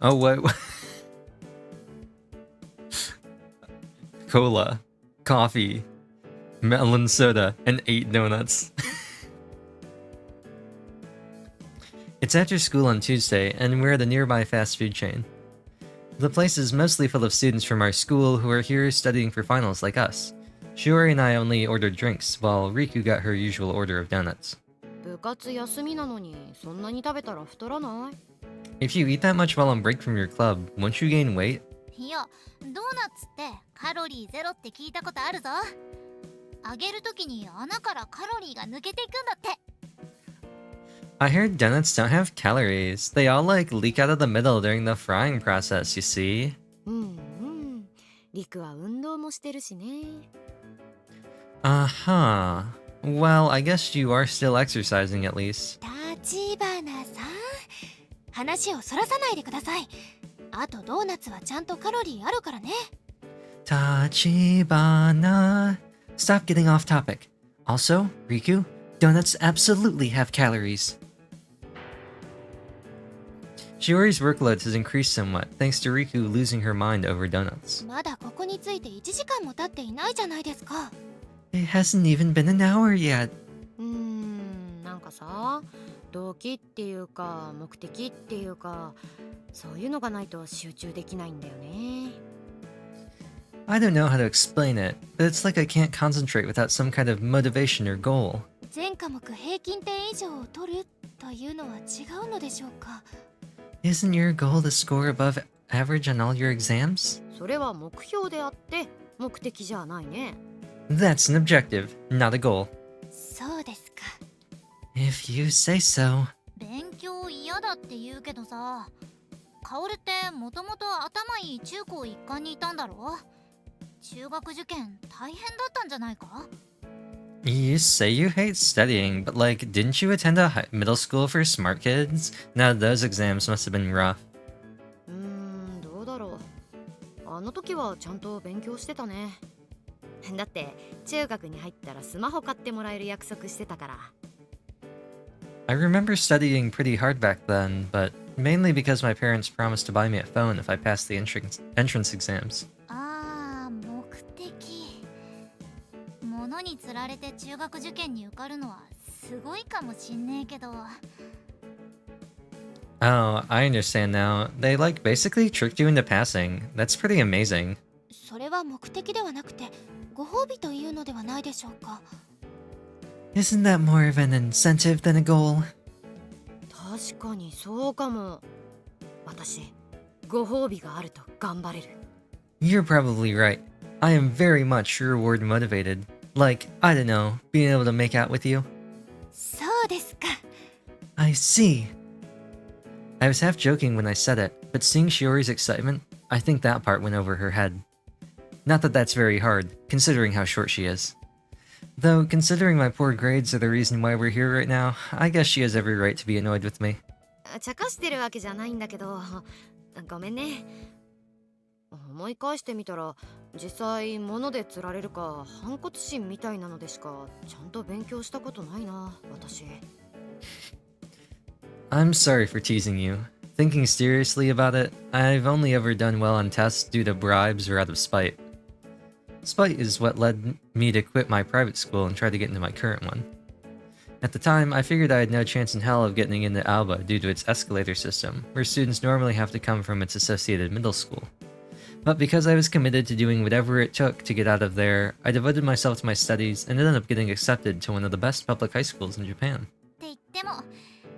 Oh, what? Cola, coffee, melon soda, and 8 donuts. It's after school on Tuesday, and we're at a nearby fast food chain. The place is mostly full of students from our school who are here studying for finals like us. Shiori and I only ordered drinks, while Riku got her usual order of donuts.
部活休みなのにそんなに食べたら太らない？
If you eat that much while on break from your club, won't you gain weight?
いや、ドーナツってカロリーゼロって聞いたことあるぞ。揚げるときに穴からカロリーが抜けていくんだって。
I heard donuts don't have calories. They all like leak out of the middle during the frying process, you see?
リクは運動もしてるしね。
Uh-huh. Well, I guess you are still exercising at least.
立花さん、話をそらさないでください。あとドーナツはちゃんとカロリーあるからね。
Tachibana. Stop getting off topic. Also, Riku, donuts absolutely have calories. Shiori's workload has increased somewhat thanks to Riku losing her mind over donuts.
まだここについて1時間も経っていないじゃないですか。
It hasn't even been an hour yet.
なんかさ、動機っていうか目的っていうか、そういうのがないと集中できないんだよね。
I don't know how to explain it, but it's like I can't concentrate without some kind of motivation or goal.
全科目平均点以上を取るというのは違うのでしょうか。
Isn't your goal to score above average on all your exams?
それは目標であって目的じゃないね。
That's an objective, not a goal.
そうですか。
If you say so.
勉強嫌だって言うけどさ、薫ってもともと頭いい中高一貫にいたんだろ。中学受験大変だったんじゃないか？
You say you hate studying, but like, didn't you attend a middle school for smart kids? Now those exams must have been rough.
どうだろう。あの時はちゃんと勉強してたね。だって中学に入ったらスマホ買ってもらえる約束してたから。
I remember studying pretty hard back then, but mainly because my parents promised to buy me a phone if I passed the entrance exams.
ああ、目的。物につられて中学受験に受かるのはすごいかもしんねえけど。
Oh, I understand now. They like basically tricked you into passing. That's pretty amazing.
それは目的ではなくてご褒美というのではないでしょうか。
Isn't that more of an incentive than a goal?
確かにそうかも。私ご褒美があると頑張れる。
You're probably right. I am very much reward motivated. Like, I don't know, being able to make out with you.
そうですか。
I see. I was half joking when I said it, but seeing Shiori's excitement, I think that part went over her head. Not that that's very hard, considering how short she is. Though, considering my poor grades are the reason why we're here right now, I guess she has every right to be annoyed with me.
茶化してるわけじゃないんだけど、ごめんね。思い返してみたら、実際物で釣られるか反骨心みたいなのでしかちゃんと勉強したことないな、私。
I'm sorry for teasing you. Thinking seriously about it, I've only ever done well on tests due to bribes or out of spite. Spite is what led me to quit my private school and try to get into my current one. At the time, I figured I had no chance in hell of getting into Alba due to its escalator system, where students normally have to come from its associated middle school. But because I was committed to doing whatever it took to get out of there, I devoted myself to my studies and ended up getting accepted to one of the best public high schools in Japan.
って言っても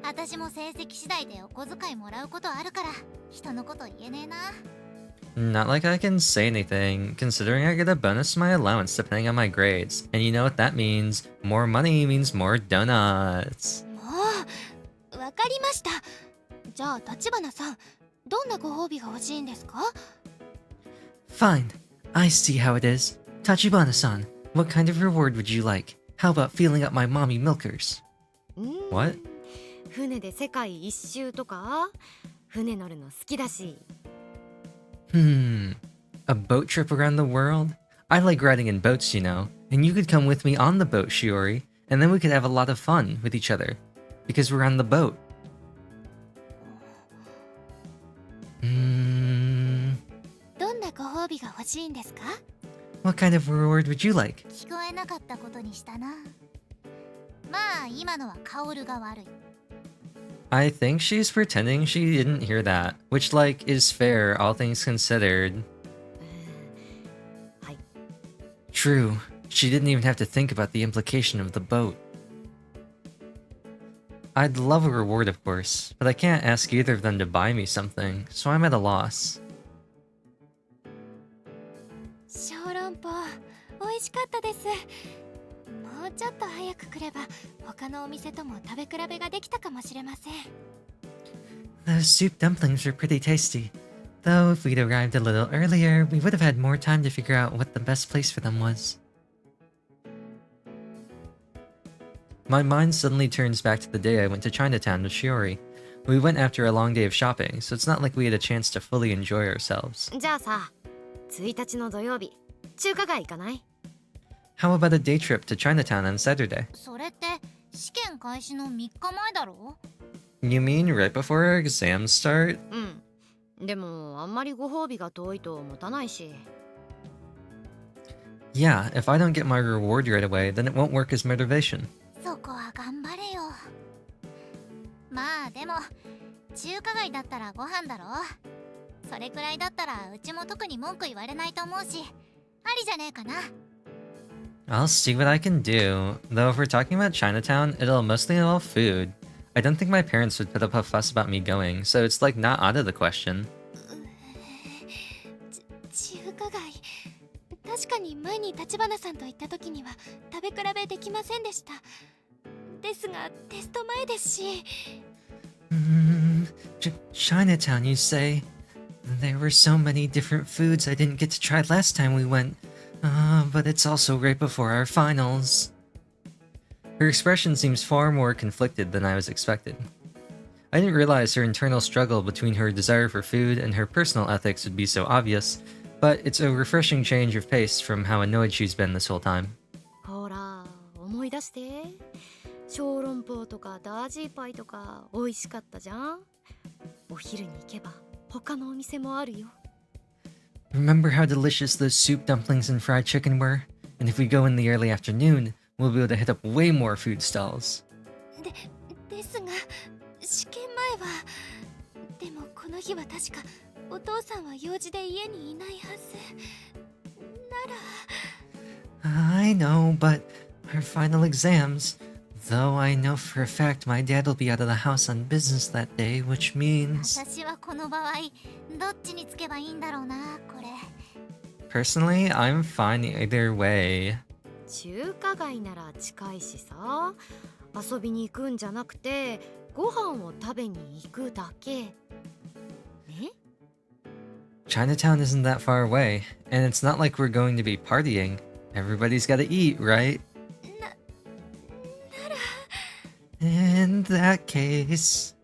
私も成績次第でお小遣いもらうことあるから人のこと言えねえな。
Not like I can say anything, considering I get a bonus to my allowance depending on my grades. And you know what that means. More money means more donuts.
もうわかりました。じゃあ立花さん、どんなご褒美が欲しいんですか？
Fine. I see how it is. Tachibana-san, what kind of reward would you like? How about feeling up my mommy milkers? What?
船で世界一周とか、船乗るの好きだし。
A boat trip around the world? I like riding in boats, you know, and you could come with me on the boat, Shiori, and then we could have a lot of fun with each other, because we're on the boat.
どんなご褒美が欲しいんですか？
What kind of reward would you like?
聞こえなかったことにしたな。まあ今のはカオルが悪い。
I think she's pretending she didn't hear that, which, like, is fair, all things considered.
はい。
True, she didn't even have to think about the implication of the boat. I'd love a reward, of course, but I can't ask either of them to buy me something, so I'm at a loss.
小籠包、美味しかったです。もうちょっと早く来れば他のお店とも食べ比べができたかもしれません。
Those soup dumplings were pretty tasty. Though if we'd arrived a little earlier, we would have had more time to figure out what the best place for them was. My mind suddenly turns back to the day I went to Chinatown with Shiori. We went after a long day of shopping, so it's not like we had a chance to fully enjoy ourselves.
じゃあさ、1日の土曜日、中華街行かない？
How about a day trip to Chinatown on Saturday?
それって試験開始の3日前だろ？
You mean right before our exams start?
うん。でもあんまりご褒美が遠いと持たないし。
Yeah, if I don't get my reward right away, then it won't work as motivation.
そこは頑張れよ。まあでも中華街だったらご飯だろ。それくらいだったらうちも特に文句言われないと思うし、ありじゃねえかな。
I'll see what I can do. Though if we're talking about Chinatown, it'll mostly involve food. I don't think my parents would put up a fuss about me going, so it's like not out of the question.
中華街、確かに前に立花さんと行った時には食べ比べできませんでした。ですがテスト前ですし。
Chinatown, you say? There were so many different foods I didn't get to try last time we went. But it's also right before our finals. Her expression seems far more conflicted than I was expected. I didn't realize her internal struggle between her desire for food and her personal ethics would be so obvious, but it's a refreshing change of pace from how annoyed she's been this whole time.
ほら、思い出して。小籠包とかダージーパイとか美味しかったじゃん。お昼に行けば他のお店もあるよ。
Remember how delicious those soup dumplings and fried chicken were? And if we go in the early afternoon, we'll be able to hit up way more food stalls.
ですが試験前はでもこの日は確かお父さんは用事で家にいないはずなら
I know, but our final exams. Though I know for a fact my dad will be out of the house on business that day, which means...
私はこの場合どっちにつけばいいんだろうなこれ。
Personally, I'm fine either way.
中華街なら近いしさ、遊びに行くんじゃなくてご飯を食べに行くだけね。
Chinatown isn't that far away, and it's not like we're going to be partying. Everybody's gotta eat, right? In that case...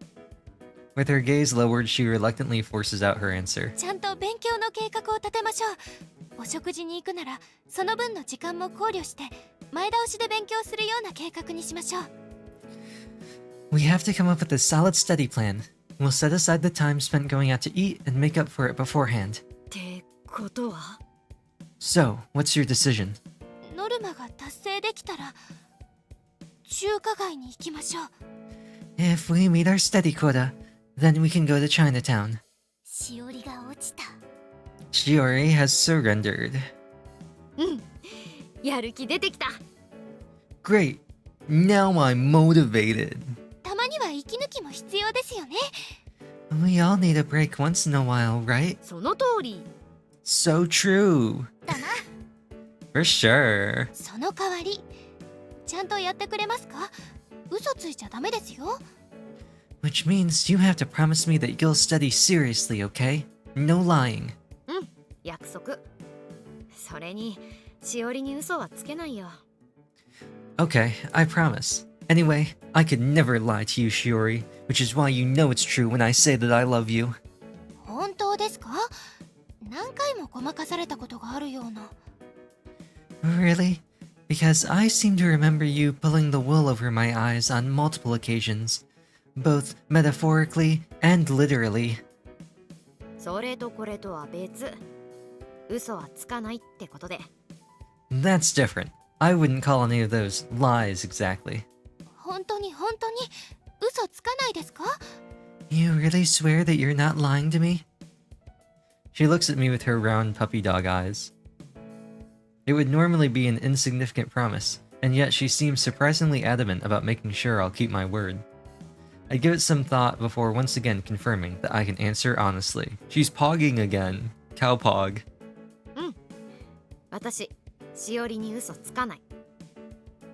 With her gaze lowered, she reluctantly forces out her answer.
ちゃんと勉強の計画を立てましょう。お食事に行くならその分の時間も考慮して前倒しで勉強するような計画にしましょう。
We have to come up with a solid study plan. We'll set aside the time spent going out to eat and make up for it beforehand.
ってことは
So, what's your decision?
ノルマが達成できたら中華街に行きましょう。
If we meet our study quota, then we can go to Chinatown.
しおりが落ちた。
Shiori has surrendered.
やる気出てきた。
Great! Now I'm motivated.
たまには息抜きも必要ですよね。
We all need a break once in a while, right?
その通り。
So true.
だな。
For sure.
その代わりちゃんとやってくれますか？嘘ついちゃダメですよ。
Which means you have to promise me that you'll study seriously, okay? No lying.
約束。それにしおりに嘘はつけないよ。
Okay, I promise. Anyway, I could never lie to you, Shiori, which is why you know it's true when I say that I love you.
本当ですか？何回もごまかされたことがあるような。
Really? Because I seem to remember you pulling the wool over my eyes on multiple occasions, both metaphorically and literally.
それとこれとは別。嘘はつかないってことで。
That's different. I wouldn't call any of those lies exactly.
本当に嘘つかないですか？
You really swear that you're not lying to me? She looks at me with her round puppy dog eyes. It would normally be an insignificant promise, and yet she seems surprisingly adamant about making sure I'll keep my word. I give it some thought before once again confirming that I can answer honestly. She's pogging again. Cow pog.
私、しおりに嘘つかない。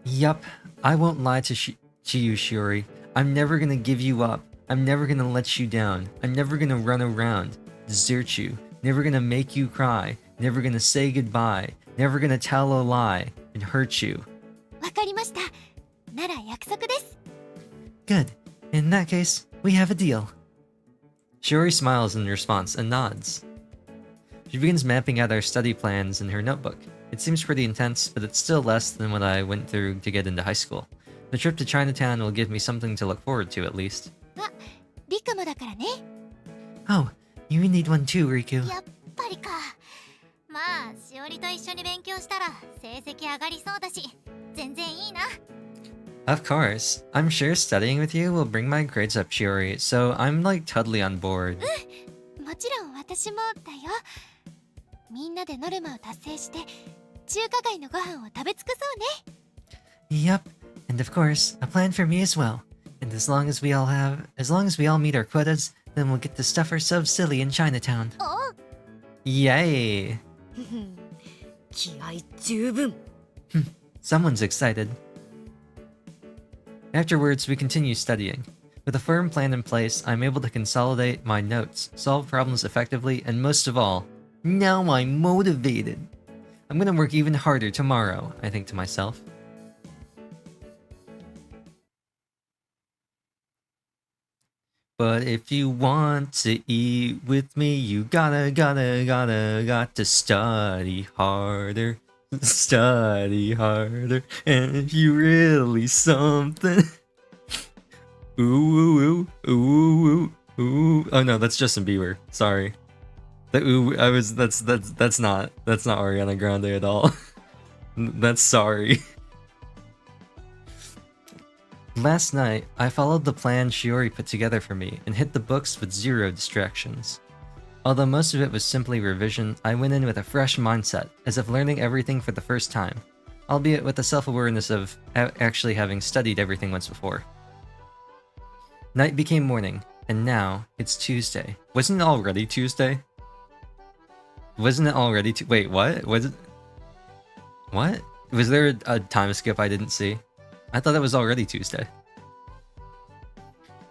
Yup, I won't lie to you, Shiori. I'm never gonna give you up. I'm never gonna let you down. I'm never gonna run around, desert you. Never gonna make you cry. Never gonna say goodbye. Never gonna tell a lie and hurt you.
わかりました。なら約束です。
Good. In that case, we have a deal. Shiori smiles in response and nods. She begins mapping out our study plans in her notebook. It seems pretty intense, but it's still less than what I went through to get into high school. The trip to Chinatown will give me something to look forward to at least.
あ、リクもだからね。
Oh, you need one too, Riku.
やっぱりか。まあしおりと一緒に勉強したら成績上がりそうだし全然いいな。
Of course. I'm sure studying with you will bring my grades up, Shiori, so I'm like totally on board.
もちろん私もだよ。みんなでノルマを達成して中華街のご飯を食べ尽くそうね。
Yep, and of course, a plan for me as well. And as long as we all meet our quotas, then we'll get to stuff ourselves silly in Chinatown.
おう。
Yay!
気合十分。
Someone's excited. Afterwards, we continue studying. With a firm plan in place, I'm able to consolidate my notes, solve problems effectively, and most of all, now I'm motivated. I'm gonna work even harder tomorrow, I think to myself. But if you want to eat with me, you got to study harder. Study harder, and if you really something. Ooh, ooh, ooh, ooh, ooh, ooh. Oh no, that's Justin Bieber. Sorry. The ooh, that's not Ariana Grande at all. That's sorry. Last night, I followed the plan Shiori put together for me and hit the books with zero distractions. Although most of it was simply revision, I went in with a fresh mindset, as if learning everything for the first time, albeit with the self-awareness of actually having studied everything once before. Night became morning, and now it's Tuesday. Wasn't it already Tuesday? Wasn't it already wait, what? Was it? What? Was there a time skip I didn't see? I thought it was already Tuesday.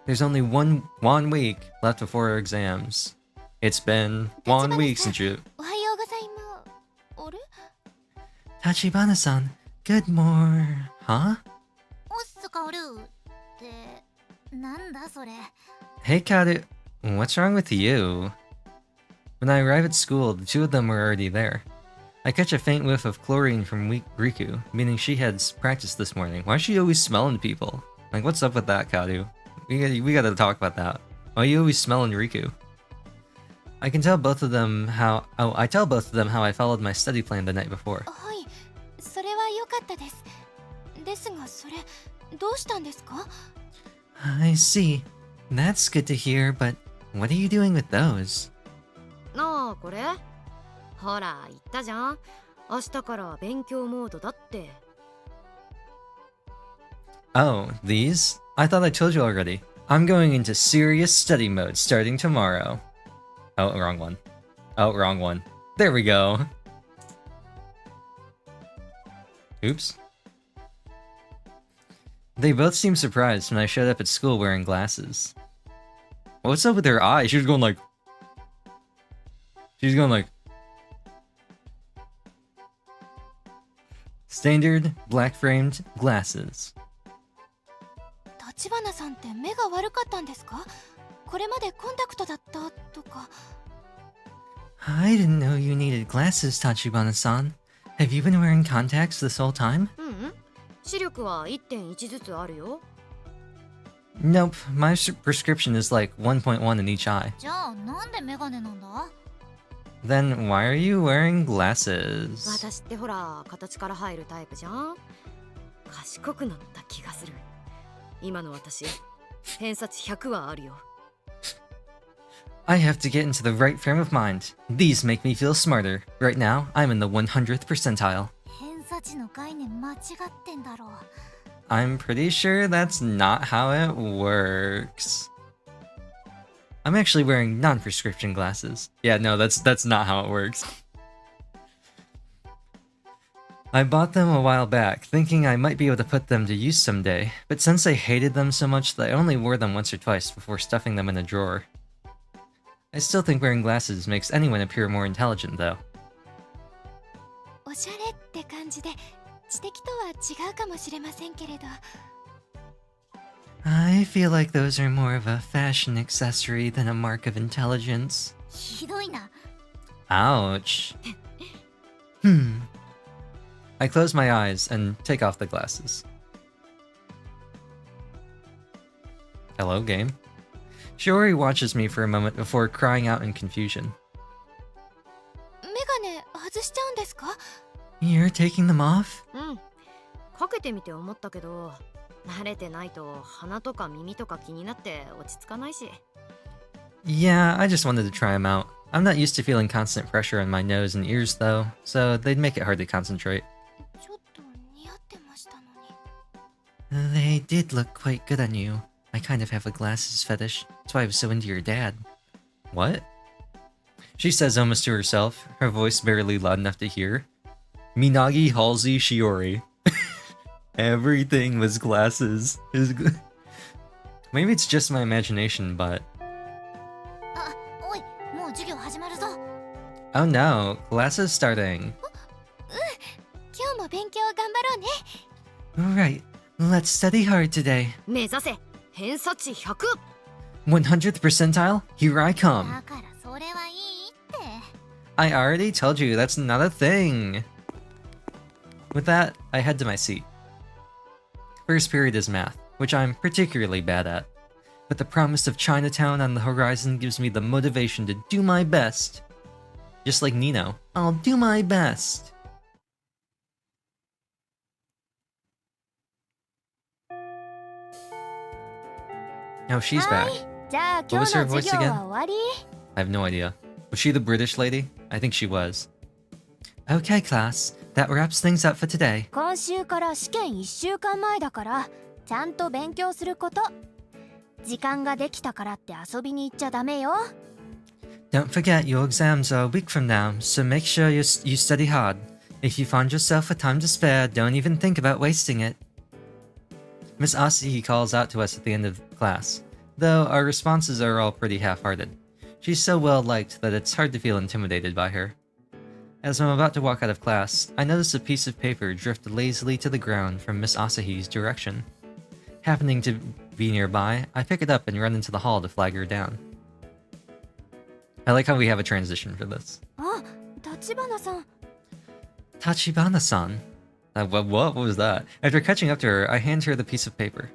There's only one week left before our exams. It's been 1 week since you...
おはようございます。あれ
Tachibana-san, good morning. Huh?
おっすかおるってなんだそれ。
Hey Karu, what's wrong with you? When I arrive at school, the two of them were already there. I catch a faint whiff of chlorine from Riku, meaning she had practiced this morning. Why is she always smelling people? Like, what's up with that, Karu? We gotta talk about that. Why are you always smelling Riku? I tell both of them how I followed my study plan the night before.
はい、それは良かったです。ですがそれ、どうしたんですか？
I see. That's good to hear, but what are you doing with those?
なあこれほら言ったじゃん、明日から勉強モードだって。
Oh, these? I thought I told you already. I'm going into serious study mode starting tomorrow. Oh, wrong one. Oh, wrong one. There we go. Oops. They both seemed surprised when I showed up at school wearing glasses. What's up with her eye? She was going like... Standard, black-framed glasses.
立花さんって目が悪かったんですか？これまでコンタクトだったとか。
I didn't know you needed glasses, Tachibana-san. Have you been wearing contacts this whole time?
視力は 1.1 ずつあるよ。
Nope, my prescription is like 1.1 in each eye.
じゃあなんでメガネなんだ？
Then why are you wearing glasses?
私ってほら形から入るタイプじゃん。賢くなった気がする。今の私、偏差値100はあるよ。
I have to get into the right frame of mind. These make me feel smarter. Right now, I'm in the 100th percentile.
偏差値の概念間違ってんだろう。
I'm pretty sure that's not how it works. I'm actually wearing non-prescription glasses. Yeah, no, that's not how it works. I bought them a while back, thinking I might be able to put them to use someday, but since I hated them so much that I only wore them once or twice before stuffing them in a drawer. I still think wearing glasses makes anyone appear more intelligent, though.
おしゃれって感じで知的とは違うかもしれませんけれど。
I feel like those are more of a fashion accessory than a mark of intelligence.
ひどいな。
Ouch. I close my eyes and take off the glasses. Hello, game. Shiori watches me for a moment before crying out in confusion.
メガネ外しちゃうんですか？
You're taking them off?
かけてみて思ったけど、慣れてないと鼻とか耳とか気になって落ち着かないし。
Yeah, I just wanted to try them out. I'm not used to feeling constant pressure on my nose and ears though, so they'd make it hard to concentrate.
ちょっと似合ってましたのに。
They did look quite good on you. I kind of have a glasses fetish. That's why I was so into your dad. What? She says almost to herself, her voice barely loud enough to hear. Minagi Halsey Shiori. Everything was glasses. Maybe it's just my imagination, but...
あ、おい、もう授業始まるぞ。
Oh no, class is starting.
今日も勉強頑張ろうね。
Right, let's study hard today.
目指せ偏差値 100!
100th percentile? Here I
だ
come.
からそれはいいって。
I already told you that's not a thing. With that, I head to my seat. First period is math, which I'm particularly bad at. But the promise of Chinatown on the horizon gives me the motivation to do my best. Just like Nino, I'll do my best. No, she's back.
じゃあ
What
今
was
日
her
の
voice
授業
again?
は終わり
I have no idea. Was she the British lady? I think she was. Okay, class. That wraps things up for today.
今週から試験1週間前だからちゃんと勉強すること。時間ができたからって遊びに行っちゃダメよ。
Don't forget your exams are a week from now, so make sure you study hard. If you find yourself with time to spare, don't even think about wasting it. Miss Asahi calls out to us at the end of class, though our responses are all pretty half-hearted. She's so well-liked that it's hard to feel intimidated by her. As I'm about to walk out of class, I notice a piece of paper drift lazily to the ground from Miss Asahi's direction. Happening to be nearby, I pick it up and run into the hall to flag her down. I like how we have a transition for this.
あ、立花さん。
Tachibana-san. What was that? After catching up to her, I hand her the piece of paper.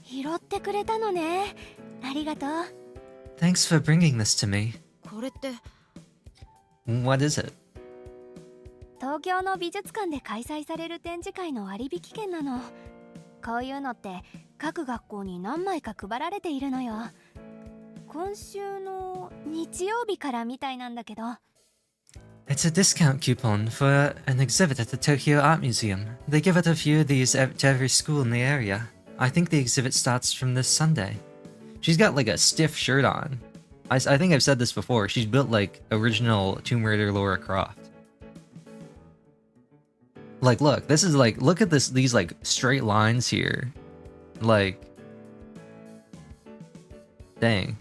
拾ってくれたのね。ありがとう。
Thanks for bringing this to me.
これって
What is it?
東京の美術館で開催される展示会の割引券なの。こういうのって各学校に何枚か配られているのよ。今週の日曜日からみたいなんだけど。
It's a discount coupon for an exhibit at the Tokyo Art Museum. They give out a few of these to every school in the area. I think the exhibit starts from this Sunday. She's got like a stiff shirt on. I think I've said this before. She's built like original Tomb Raider Lara Croft. Like, look, this is like, look at these like straight lines here. Like, dang.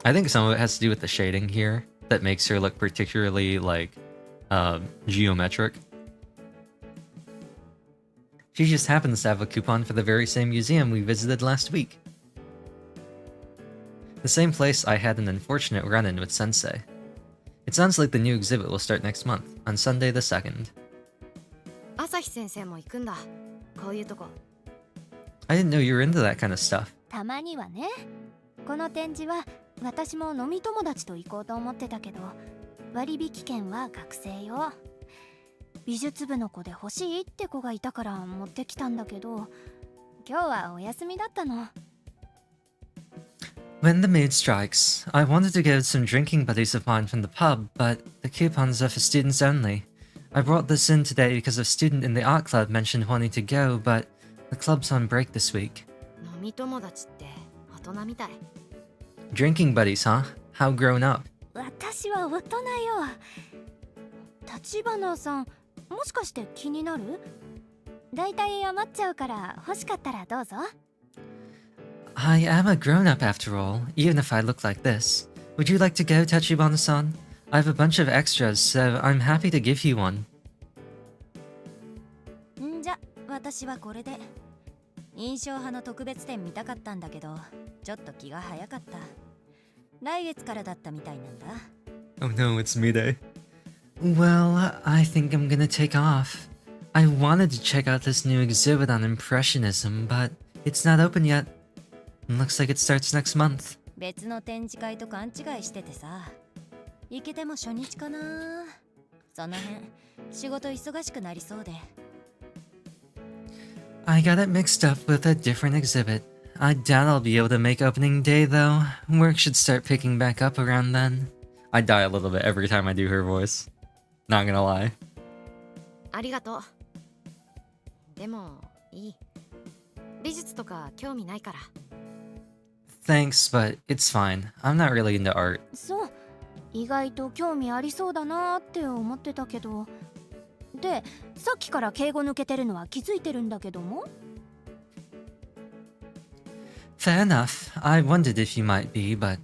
I think some of it has to do with the shading here that makes her look particularly like geometric. She just happens to have a coupon for the very same museum we visited last week. The same place I had an unfortunate run-in with Sensei. It sounds like the new exhibit will start next month, on Sunday the 2nd.
朝日先生も行くんだ。こういうとこ。
I didn't know you were into that kind of stuff.
たまにはね。この展示は私も飲み友達と行こうと思ってたけど、割引券は学生よ。美術部の子で欲しいって子がいたから持ってきたんだけど、今日はお休みだったの。
When the mood strikes, I wanted to go with some drinking buddies of mine from the pub, but the coupons are for students only. I brought this in today because a student in the art club mentioned wanting to go, but the club's on break this week.
飲み友達って大人みたい。
Drinking buddies, huh? How grown up?
私は大人よ。立花さん、もしかして気になる？だいたい余っちゃうから欲しかったらどうぞ。
I am a grown-up after all, even if I look like this. Would you like to go, Tachibana-san? I have a bunch of extras, so I'm happy to give you one.
んじゃ、私はこれで。印象派の特別展見たかったんだけど、ちょっと気が早かった。来月からだったみたいなんだ。
Oh no, it's me day. Well, I think I'm gonna take off. I wanted to check out this new exhibit on Impressionism, but it's not open yet. Looks like it starts next month.
別の展示会と勘違いしててさ。行けても初日かな。その辺、仕事忙しくなりそうで。
I got it mixed up with a different exhibit. I doubt I'll be able to make opening day though. Work should start picking back up around then. I die a little bit every time I do her voice. Not gonna lie.
ありがとう。でもいい。美術とか興味ないから。
Thanks, but it's fine. I'm not really into art.
そう、意外と興味ありそうだなーって思ってたけど。で、さっきから敬語抜けてるのは気づいてるんだけども。
Fair enough. I wondered if you might be, but...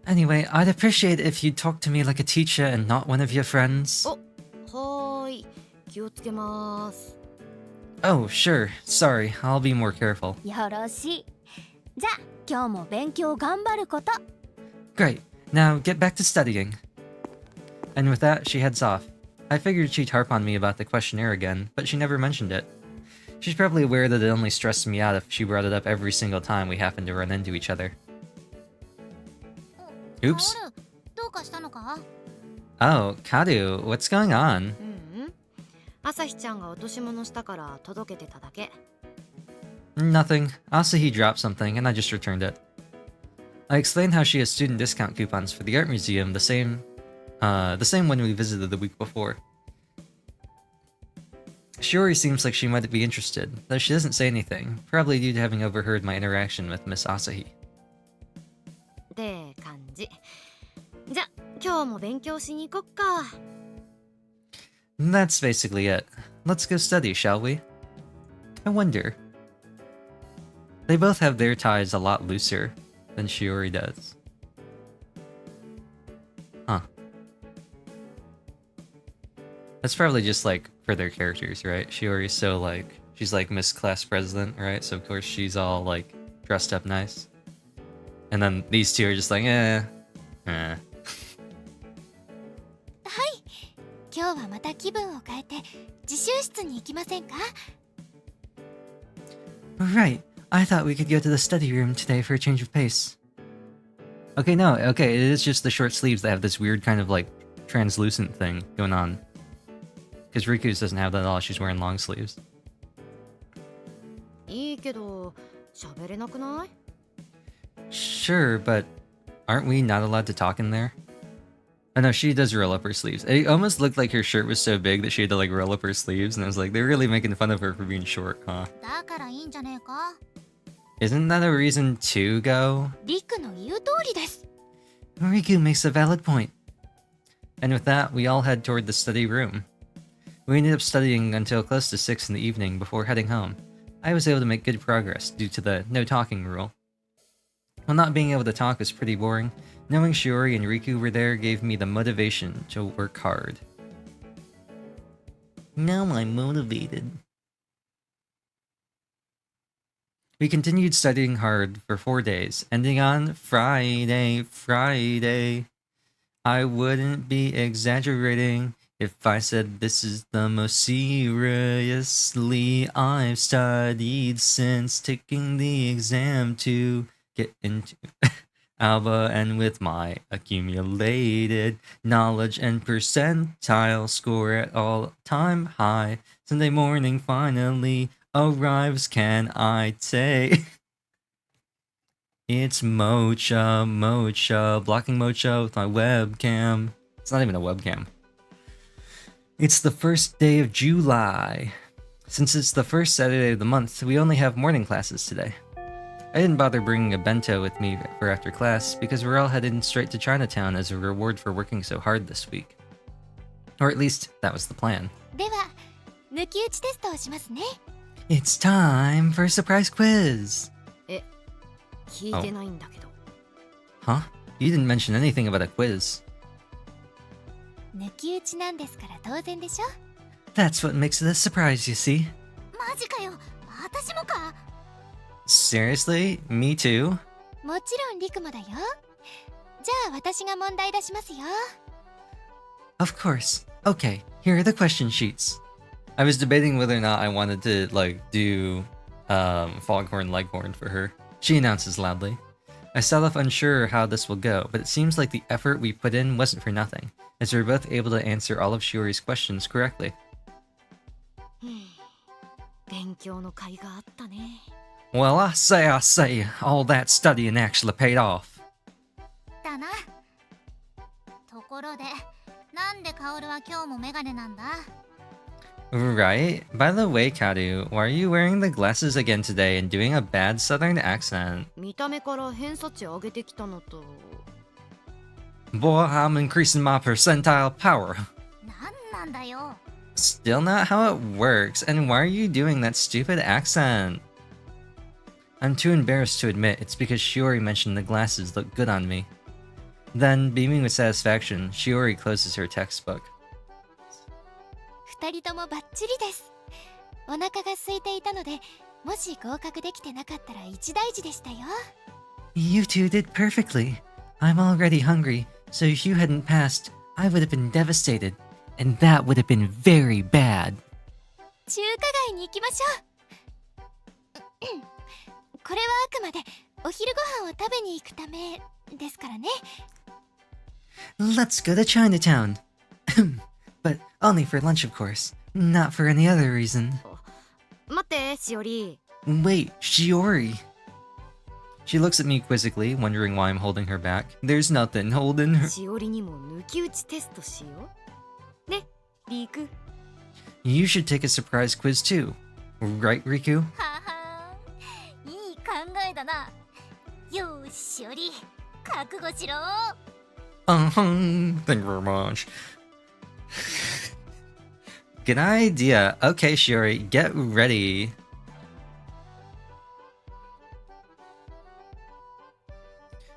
Anyway, I'd appreciate it if you'd talk to me like a teacher and not one of your friends.
お、はーい。気をつけます。
Oh, sure. Sorry. I'll be more careful.
よろしい。じゃあ、今日も勉強頑張ること。
Great. Now get back to studying. And with that, she heads off. I figured she'd harp on me about the questionnaire again, but she never mentioned it. She's probably aware that it only stressed me out if she brought it up every single time we happened to run into each other. Oops.
どうかしたのか？
Oh, Kadu, what's going on?
うんうん。朝日ちゃんが落とし物したから届けてただけ。
Nothing. Asahi dropped something, and I just returned it. I explained how she has student discount coupons for the art museum, the same one we visited the week before. Shiori seems like she might be interested, though she doesn't say anything, probably due to having overheard my interaction with Miss Asahi.
って感じ。じゃ、今日も勉強しに行こっか。
That's basically it. Let's go study, shall we? I wonder. They both have their ties a lot looser than Shiori does. Huh. That's probably just like for their characters, right? Shiori's so like, she's like Miss Class President, right? So of course she's all like dressed up nice. And then these two are just like, eh.
今日はまた気分を変えて自習室に行きませんか？
Right. I thought we could go to the study room today for a change of pace. Okay, no, okay, it is just the short sleeves that have this weird kind of like translucent thing going on. Because Riku's doesn't have that at all, she's wearing long sleeves.
いいけど、喋れなくない？
Sure, but aren't we not allowed to talk in there? Oh no, she does roll up her sleeves. It almost looked like her shirt was so big that she had to like roll up her sleeves, and I was like, they're really making fun of her for being short, huh?
だからいいんじゃねえか？
Isn't that a reason to go?
リクの言う通りです。
Riku makes a valid point. And with that, we all head toward the study room. We ended up studying until close to 6 in the evening before heading home. I was able to make good progress due to the no talking rule. While not being able to talk was pretty boring, knowing Shiori and Riku were there gave me the motivation to work hard. Now I'm motivated. We continued studying hard for 4 days, ending on Friday. I wouldn't be exaggerating if I said this is the most seriously I've studied since taking the exam to get into Alba, and with my accumulated knowledge and percentile score at all-time high, Sunday morning finally arrives, can I say? It's Mocha, blocking Mocha with my webcam. It's not even a webcam. It's the first day of July. Since it's the first Saturday of the month, we only have morning classes today. I didn't bother bringing a bento with me for after class because we're all headed straight to Chinatown as a reward for working so hard this week. Or at least, that was the plan.
では、抜き打ちテストをしますね。
It's time for a surprise quiz!
聞いてないんだけど。
Huh? You didn't mention anything about a quiz.
抜き打ちなんですから当然でしょ？
That's what makes it a surprise, you see.
マジかよ、私もか。
Seriously? Me too?
もちろんリクもだよ。じゃあ私が問題出しますよ。
Of course. Okay, here are the question sheets. I was debating whether or not I wanted to, like, do Foghorn Leghorn for her. She announces loudly. I start off unsure how this will go, but it seems like the effort we put in wasn't for nothing, as we were both able to answer all of Shiori's questions correctly.
勉強の甲斐があったね。
Well, I say, all that studying actually paid off.
だな。ところで、なんでカオルは今日もメガネなんだ？
Right? By the way, Kadu, why are you wearing the glasses again today and doing a bad southern accent?
見た目から偏差値上げてきたのと。
Boy, I'm increasing my percentile power.
なんなんだよ。
Still not how it works, and why are you doing that stupid accent? I'm too embarrassed to admit it's because Shiori mentioned the glasses look good on me. Then, beaming with satisfaction, Shiori closes her textbook.
二人ともバッチリです。お腹が空いていたので、もし合格できてなかったら一大事でしたよ。
You two did perfectly. I'm already hungry, so if you hadn't passed, I would have been devastated, and that would have been very bad.
中華街に行きましょう。これはあくまでお昼ご飯を食べに行くためですからね。
Let's go to Chinatown. But only for lunch, of course. Not for any other reason.
待って、しおり。
Wait, Shiori! She looks at me quizzically, wondering why I'm holding her back. There's nothing holding her.
しおりにも抜き打ちテストしよう。ね、リーク。
You should take a surprise quiz too. Right, Riku?
ははーん、いい考えだな。よーし、しおり、覚悟しろ。
Thank you very much. Good idea. Okay, Shiori, get ready.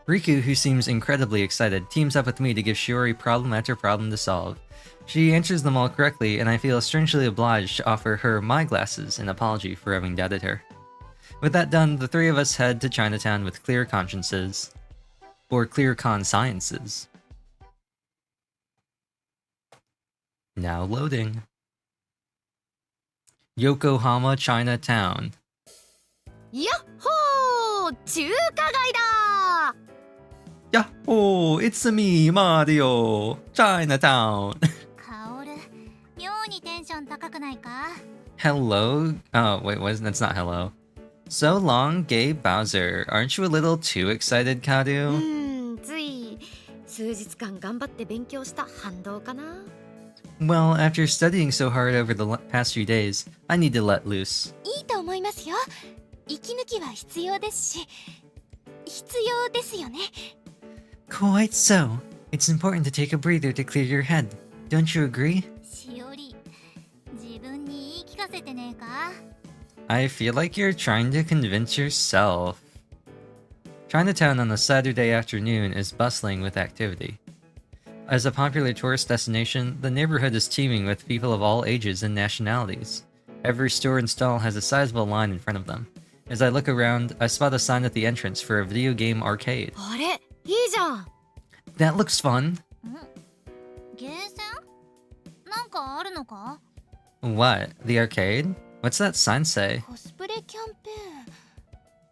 Riku, who seems incredibly excited, teams up with me to give Shiori problem after problem to solve. She answers them all correctly, and I feel strangely obliged to offer her my glasses in apology for having doubted her. With that done, the three of us head to Chinatown with clear consciences. Or clear consciences. Now loading. Yokohama, Chinatown.
やっほー、中華街だ。
Yahoo! It's me, Mario! Chinatown!
カオル、妙にテンション高くないか？
Hello? Oh, wait, that's not hello. So long, gay Bowser. Aren't you a little too excited,
う
Kadu?
ーん、つい数日間頑張って勉強した反動かな。
Well, after studying so hard over the past few days, I need to let loose.
いいと思いますよ。息抜きは必要ですし、必要ですよね。
Quite so. It's important to take a breather to clear your head. Don't you agree?
しおり、自分に言い聞かせてねえか？
I feel like you're trying to convince yourself. Chinatown on a Saturday afternoon is bustling with activity. As a popular tourist destination, the neighborhood is teeming with people of all ages and nationalities. Every store and stall has a sizable line in front of them. As I look around, I spot a sign at the entrance for a video game arcade.
あれ、いいじゃん。
That looks fun.
ゲーセン？なんかあるのか？
What? The arcade? What's that sign say?
コスプレキャンペーン、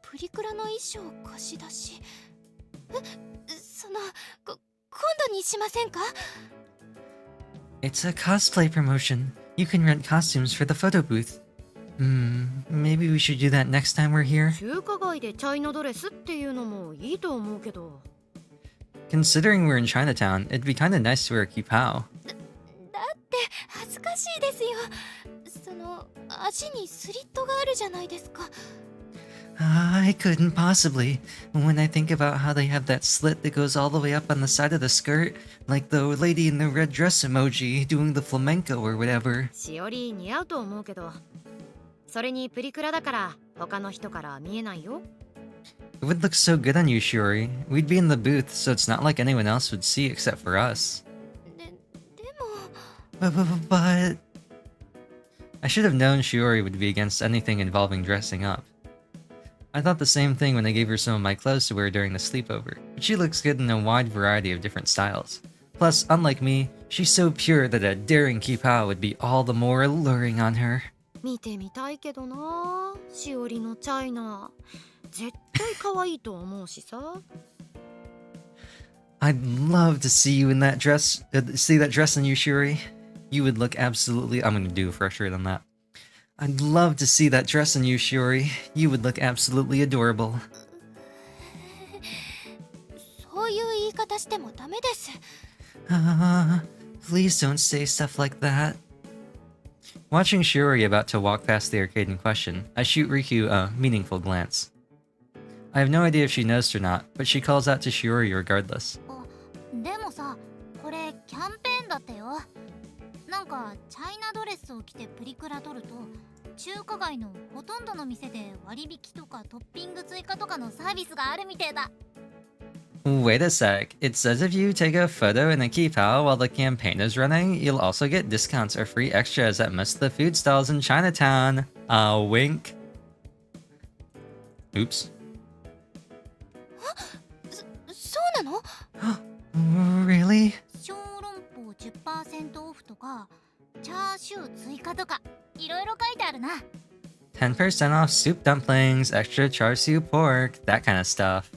プリクラの衣装貸し出し。今度にしませんか？
It's a cosplay promotion. You can rent costumes for the photo booth. Maybe we should do that next time we're here.
中華街でチャイナドレスっていうのもいいと思うけど。
Considering we're in Chinatown, it'd be kinda nice to wear a kipao.
だって恥ずかしいですよ。足にスリットがあるじゃないですか。
I couldn't possibly. When I think about how they have that slit that goes all the way up on the side of the skirt, like the lady in the red dress emoji doing the flamenco or whatever.
しおり似合うと思うけど。それにプリクラだから他の人から見えないよ。
It would look so good on you, Shiori. We'd be in the booth, so it's not like anyone else would see except for us.
でも。
But... I should have known Shiori would be against anything involving dressing up. I thought the same thing when I gave her some of my clothes to wear during the sleepover, but she looks good in a wide variety of different styles. Plus, unlike me, she's so pure that a daring kipao would be all the more alluring on her.
見てみたいけどな。しおりのチャイナ。絶対可愛いと思うしさ。
I'd love to see you in that dress, see that dress on you, Shiori. You would look absolutely... I'm gonna do a fresher than that. I'd love to see that dress on you, Shiori. You would look absolutely adorable.
そういう言い方してもダメです。
Please don't say stuff like that. Watching Shiori about to walk past the arcade in question, I shoot Riku a meaningful glance. I have no idea if she noticed or not, but she calls out to Shiori regardless.
でもさ、これキャンペーンだってよ。なんかチャイナドレスを着てプリクラ撮ると中華街のほとんどの店で割引とかトッピング追加とかのサービスがあるみてえだ。
Wait a sec, it says if you take a photo in a kipao while the campaign is running, you'll also get discounts or free extras at most of the food stalls in Chinatown. Wink. Oops.
そうなの？
Really?
小籠包 10% オフとかチャーシュー追加とかいろいろ書いてあるな。
10% off soup dumplings, extra char siu pork, that kind of stuff.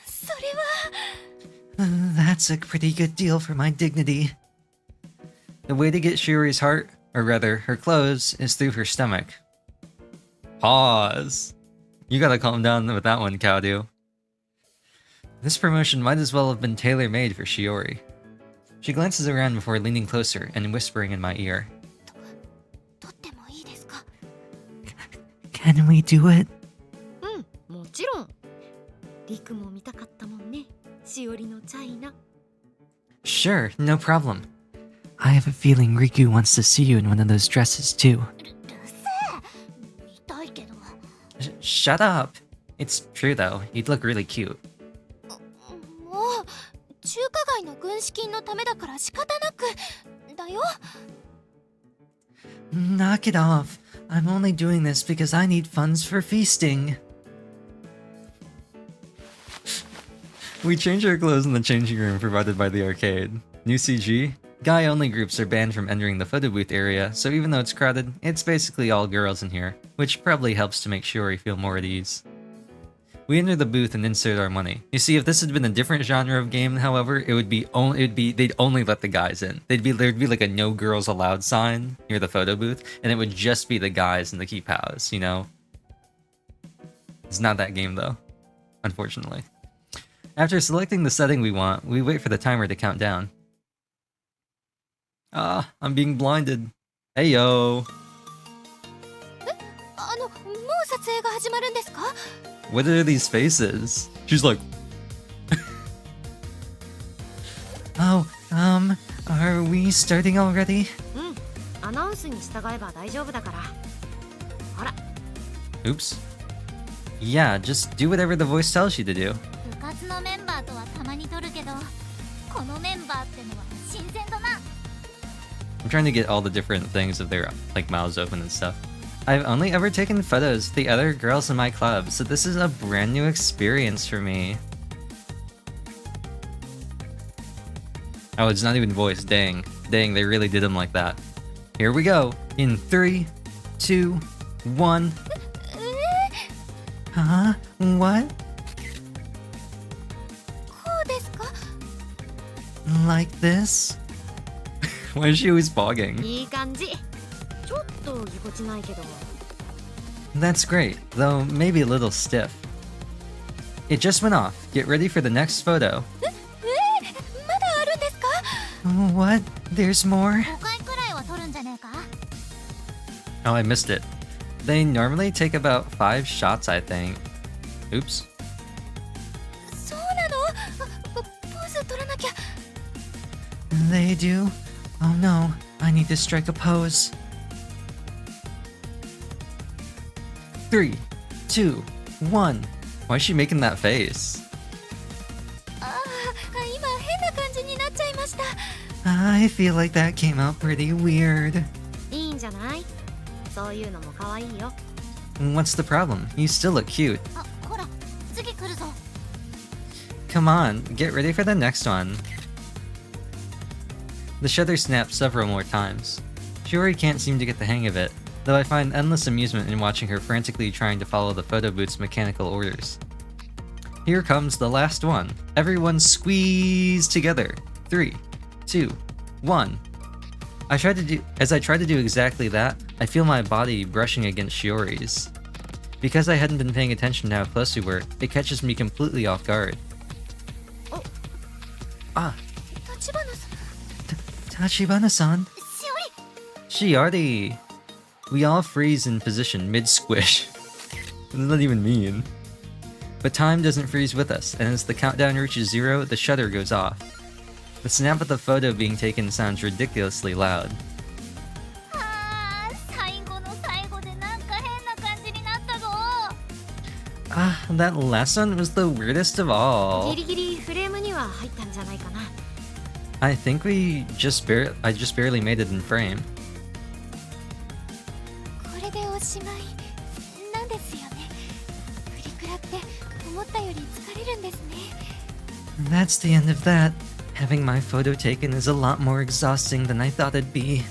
それは。
That's a pretty good deal for my dignity. The way to get Shiori's heart, or rather, her clothes, is through her stomach. Pause. You gotta calm down with that one, Kadu. This promotion might as well have been tailor-made for Shiori. She glances around before leaning closer and whispering in my ear.
撮ってもいいですか？
Can we do it?
うん、もちろん。リクも見たかったもんね。しおりのチャイナ。
Sure, no problem. I have a feeling Riku wants to see you in one of those dresses too.
るせえ。見たいけど。
Shut up! It's true though, you'd look really cute.
もう中華街の軍資金のためだから仕方なくだよ。
Knock it off. I'm only doing this because I need funds for feasting. We change our clothes in the changing room provided by the arcade. New CG? Guy-only groups are banned from entering the photo booth area, so even though it's crowded, it's basically all girls in here, which probably helps to make Shiori feel more at ease. We enter the booth and insert our money. You see, if this had been a different genre of game, however, they'd only let the guys in. There'd be like a no girls allowed sign near the photo booth, and it would just be the guys in the keep house, you know? It's not that game though, unfortunately. After selecting the setting we want, we wait for the timer to count down. Ah, I'm being blinded. Hey yo.
もう撮影が始まるんですか？
What are these faces? She's like... Oh, are we starting already?
うん、アナウンスに従えば大丈夫だから。ほら。
Oops. Yeah, just do whatever the voice tells you to do.
部活のメンバーとはたまに撮るけど、このメンバーってのは新鮮だな。
I'm trying to get all the different things of their like mouths open and stuff. I've only ever taken photos of the other girls in my club, so this is a brand new experience for me. Oh, it's not even voice. Dang. Dang, they really did him like that. Here we go. In 3, 2, 1. Huh? What?
こうですか？
Like this? Why is she always bogging?
いい感じ。ちょっとぎこちないけど。
That's great, though maybe a little stiff. It just went off. Get ready for the next photo.
まだあるんですか？
What? There's more?
5回くらいは撮るんじゃねえか？
Oh, I missed it. They normally take about 5 shots, I think. Oops.
そうなの？ポーズ撮らなきゃ。
They do? Oh no, I need to strike a pose. 3, 2, 1. Why is she making that face?
ああ、今変な感じになっちゃいました。
I feel like that came out pretty weird.
いいんじゃない？そういうのも可愛いよ。
What's the problem? You still look cute.
あ、ほら、次来るぞ。
Come on, get ready for the next one. The shutter snaps several more times. Shiori can't seem to get the hang of it, though I find endless amusement in watching her frantically trying to follow the photo booth's mechanical orders. Here comes the last one. Everyone squeeze together. 3, 2, 1. As I try to do exactly that, I feel my body brushing against Shiori's. Because I hadn't been paying attention to how close we were, it catches me completely off guard.
Oh.
Ah,
立花さん、
Tachibana-san.
しおり。
Shiori! We all freeze in position mid-squish. What does that even mean? But time doesn't freeze with us, and as the countdown reaches 0, the shutter goes off. The snap of the photo being taken sounds ridiculously loud.
あー、最後の最後でなんか変な感じになったぞ。
Ah, that last one was the weirdest of all.
ギリギリフレームには入ったんじゃないかな。
I think I just barely made it in frame.
これでおしまいなんですよね。プリクラって思ったより疲れるんですね。
That's the end of that. Having my photo taken is a lot more exhausting than I thought it'd be.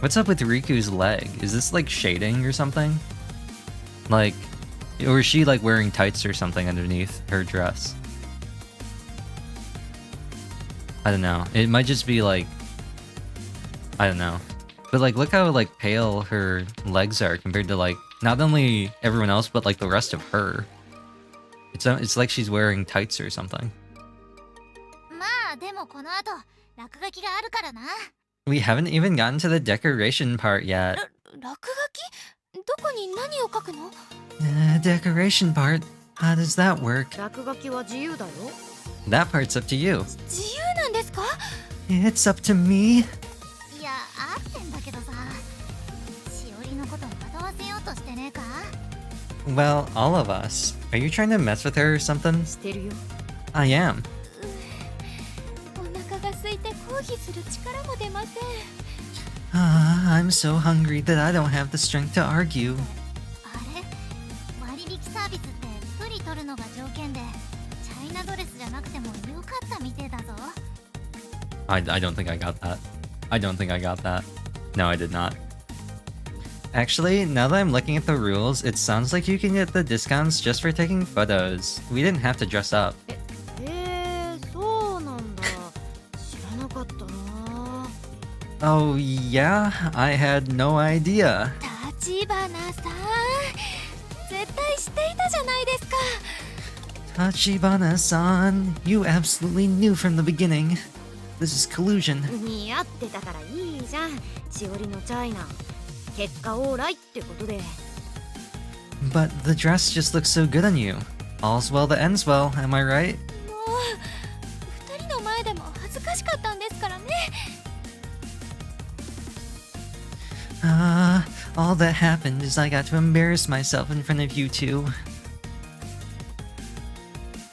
What's up with Riku's leg? Is this like shading or something? Like, or is she like wearing tights or something underneath her dress? I don't know. It might just be like, I don't know. But like, look how like pale her legs are compared to like not only everyone else but like the rest of her. It's like she's wearing tights or something.
まあでもこの後落書きがあるからな。
We haven't even gotten to the decoration part yet.
落書き？どこに何を書くの？
Decoration part. How does that work?
落書きは自由だよ。
That part's up to you.
自由なんですか？
It's up to me.
いや合ってんだけどさ、しおりのこと惑わせようとしてねえか？
Well, all of us. Are you trying to mess with her or something?
してるよ。
I am.
お腹が空いて抗議する力も出ません。
I'm so hungry that I don't have the strength to argue.
あれ割引サービスってプリ取るのが条件でチャイナドレスじゃなくてもよかったみてえだぞ。
I don't think I got that. I don't think I got that. No, I did not. Actually, now that I'm looking at the rules, it sounds like you can get the discounts just for taking photos. We didn't have to dress up.
そうなんだ。知らなかったな。
Oh, yeah? I had no idea.
立花さん、絶対知っていたじゃないですか。
Tachibana-san, you absolutely knew from the beginning. This is collusion.
似合ってたからいいじゃん。しおりのチャイナ。結果オーライってことで。
But the dress just looks so good on you. All's well that ends well, am I right?
もう2人の前でも恥ずかしかったんですからね。
All that happened is I got to embarrass myself in front of you two.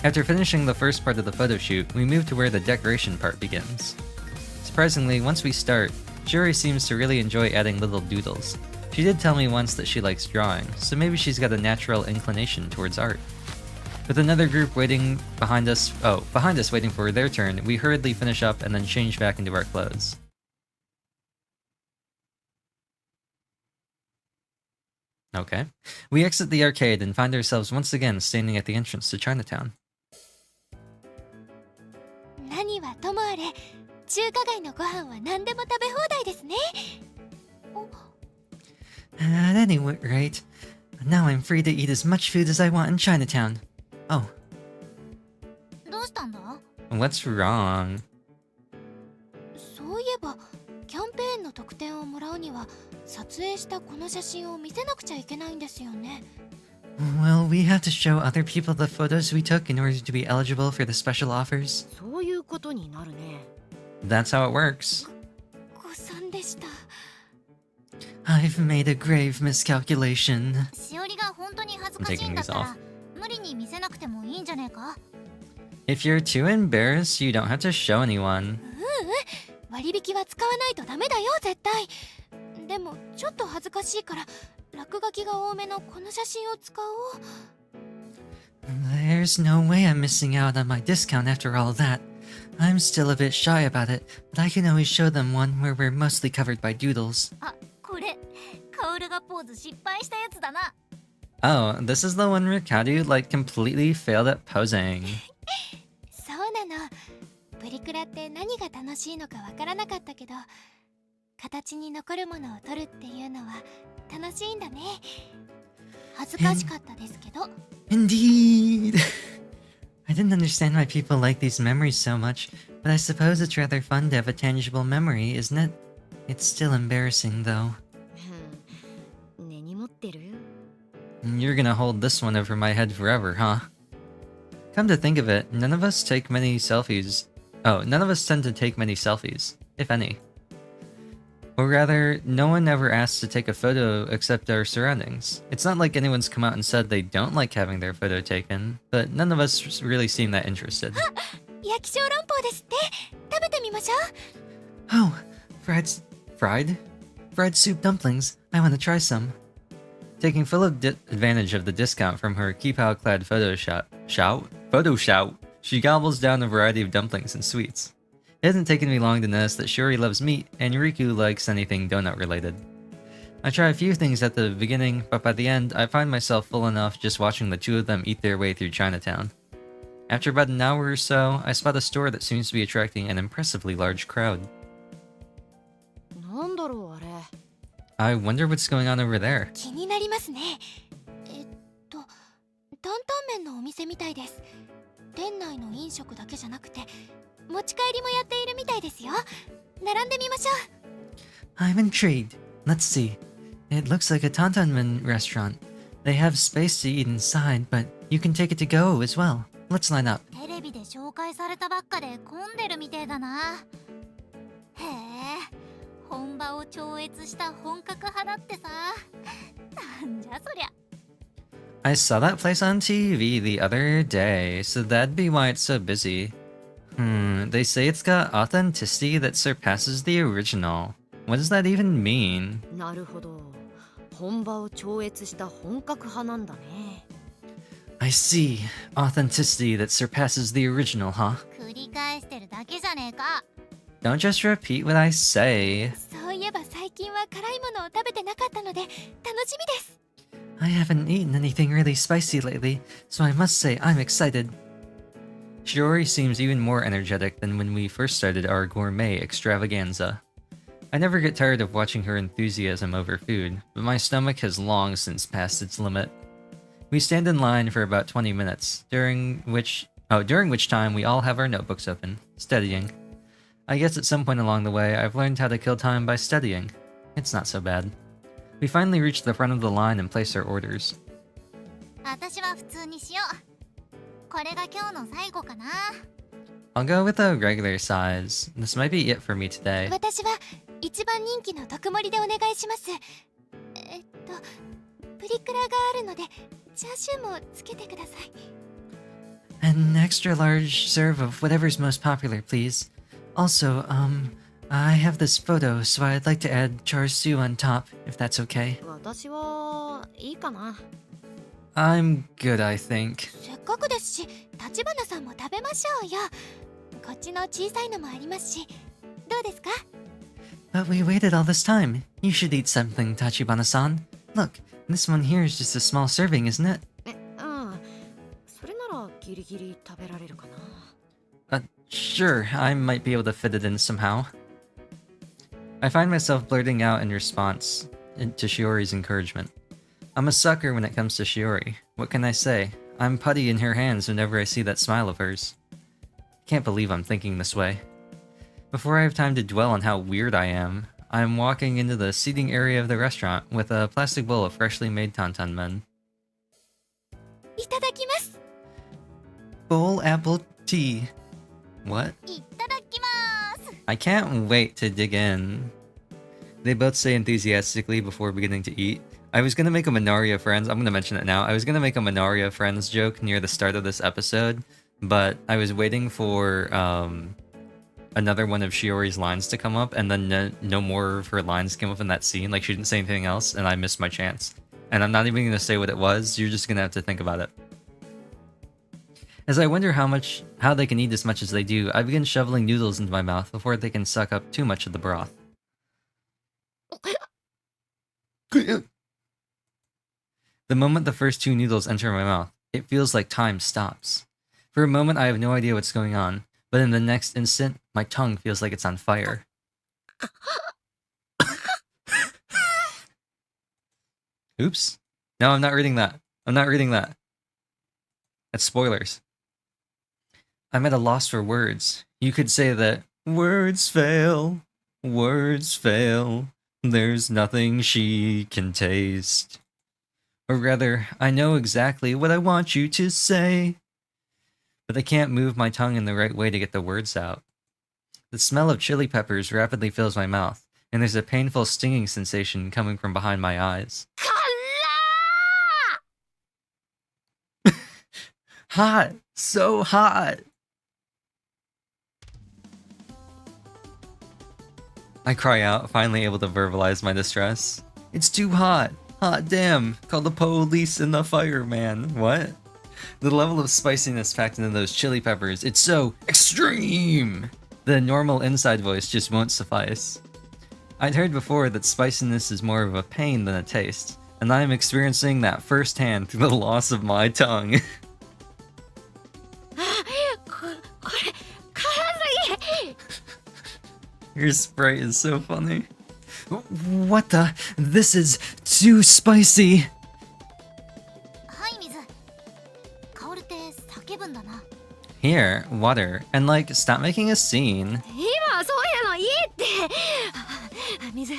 After finishing the first part of the photo shoot, we move to where the decoration part begins. Surprisingly, once we start, Yuri seems to really enjoy adding little doodles. She did tell me once that she likes drawing, so maybe she's got a natural inclination towards art. With another group waiting behind us waiting for their turn, we hurriedly finish up and then change back into our clothes. Okay. We exit the arcade and find ourselves once again standing at the entrance to Chinatown.
何はともあれ、中華街のご飯は何でも食べ放題ですね。
At any rate, now I'm free to eat as much food as I want in Chinatown. Oh,
どうしたんだ？
what's wrong?
そういえばキャンペーンの特典をもらうには撮影したこの写真を見せなくちゃいけないんですよね。
Well, we have to show other people the photos we took in order to be eligible for the special offers.
そういうことになるね。
That's how it works.
誤算でした。
I've made a grave miscalculation.
しおりが本当に恥ずかしいんだったら無理に見せなくてもいいんじゃねえか？
If you're too embarrassed, you don't have to show anyone.
割引は使わないとダメだよ絶対。でもちょっと恥ずかしいから落書きが多めのこの写真を使おう。
There's no way I'm missing out on my discount after all that. I'm still a bit shy about it, but I can always show them one where we're mostly covered by doodles.
あ、これカオルがポーズ失敗したやつだな。
Oh, this is the one where Kadu, like, completely failed at posing.
そうなの。プリクラって何が楽しいのかわからなかったけど、形に残るものを撮るっていうのは楽しいんだね。恥ずかしかったですけど。
Indeed! I didn't understand why people like these memories so much, but I suppose it's rather fun to have a tangible memory, isn't it? It's still embarrassing, though.
根に持ってる？
You're gonna hold this one over my head forever, huh? Come to think of it, none of us take many selfies. Oh, none of us tend to take many selfies, if any. Or rather, no one ever asks to take a photo except our surroundings. It's not like anyone's come out and said they don't like having their photo taken, but none of us really seem that interested.
焼き小籠包ですって。食べてみましょう。
Oh, fried soup dumplings. I want to try some. Taking full advantage of the discount from her kipao-clad photo shout, she gobbles down a variety of dumplings and sweets. It hasn't taken me long to notice that Shuri loves meat and Yuriku likes anything donut related. I try a few things at the beginning, but by the end, I find myself full enough just watching the two of them eat their way through Chinatown. After about an hour or so, I spot a store that seems to be attracting an impressively large crowd.
なんだろうあれ。
I wonder what's going on over there.
気になりますね。担々麺のお店みたいです。店内の飲食だけじゃなくて持ち帰りもやっているみたいですよ。並んでみましょう。
I'm intrigued. Let's see. It looks like a Tantanmen restaurant. They have space to eat inside, but you can take it to go as well. Let's line up.
テレビで紹介されたばっかで混んでるみてえだな。へえ、本場を超越した本格派だってさ。なんじゃそりゃ。
I saw that place on TV the other day, so that'd be why it's so busy. They say it's got authenticity that surpasses the original. What does that even mean?
なるほど。本場を超越した本格派なんだね。
I see. Authenticity that surpasses the original, huh?
繰り返してるだけじゃねえか。
Don't just repeat what I say.
そういえば最近は辛いものを食べてなかったので楽しみです。
I haven't eaten anything really spicy lately, so I must say I'm excited. Shiori seems even more energetic than when we first started our gourmet extravaganza. I never get tired of watching her enthusiasm over food, but my stomach has long since passed its limit. We stand in line for about 20 minutes, during which time we all have our notebooks open, studying. I guess at some point along the way, I've learned how to kill time by studying. It's not so bad. We finally reach the front of the line and place our orders.
私は普通にしよう。これが今日の最後かな。
I'll go with a regular size. This might be it for me today.
私は一番人気の特盛りでお願いします。プリクラがあるのでチャーシューもつけてください。
An extra large serve of whatever's most popular, please. Also, I have this photo, so I'd like to add char siu on top, if that's okay.
私はいいかな。
I'm good, I think.
せっかくですし、立花さんも食べましょうよ。こっちの小さいのもありますし、どうですか？
But we waited all this time. You should eat something, Tachibana-san. Look, this one here is just a small serving, isn't it?
うん。それならギリギリ食べられるかな。
Sure, I might be able to fit it in somehow. I find myself blurting out in response to Shiori's encouragement. I'm a sucker when it comes to Shiori. What can I say? I'm putty in her hands whenever I see that smile of hers. Can't believe I'm thinking this way. Before I have time to dwell on how weird I am, I'm walking into the seating area of the restaurant with a plastic bowl of freshly made tantanmen.
いただきます。
Bowl apple tea. What?
いただきます。
I can't wait to dig in. They both say enthusiastically before beginning to eat. I was gonna make a Minaria Friends, I'm gonna mention it now. I was gonna make a Minaria Friends joke near the start of this episode, but I was waiting for another one of Shiori's lines to come up, and then no more of her lines came up in that scene. Like, she didn't say anything else, and I missed my chance. And I'm not even gonna say what it was, you're just gonna have to think about it. As I wonder how they can eat as much as they do, I begin shoveling noodles into my mouth before they can suck up too much of the broth. The moment the first two noodles enter my mouth, it feels like time stops. For a moment, I have no idea what's going on, but in the next instant, my tongue feels like it's on fire. Oops. No, I'm not reading that. I'm not reading that. That's spoilers. I'm at a loss for words. You could say that words fail, there's nothing she can taste. Or rather, I know exactly what I want you to say, but I can't move my tongue in the right way to get the words out. The smell of chili peppers rapidly fills my mouth, and there's a painful stinging sensation coming from behind my eyes. Hot! So hot! I cry out, finally able to verbalize my distress. It's too hot! Hot damn! Call the police and the fireman. What? The level of spiciness packed into those chili peppers, it's so extreme! The normal inside voice just won't suffice. I'd heard before that spiciness is more of a pain than a taste, and I am experiencing that firsthand through the loss of my tongue. Your sprite is so funny. What the? This is too spicy!
はい水カオルって叫ぶんだな
Here, water, and like, stop making a scene.
今そういうのいいって水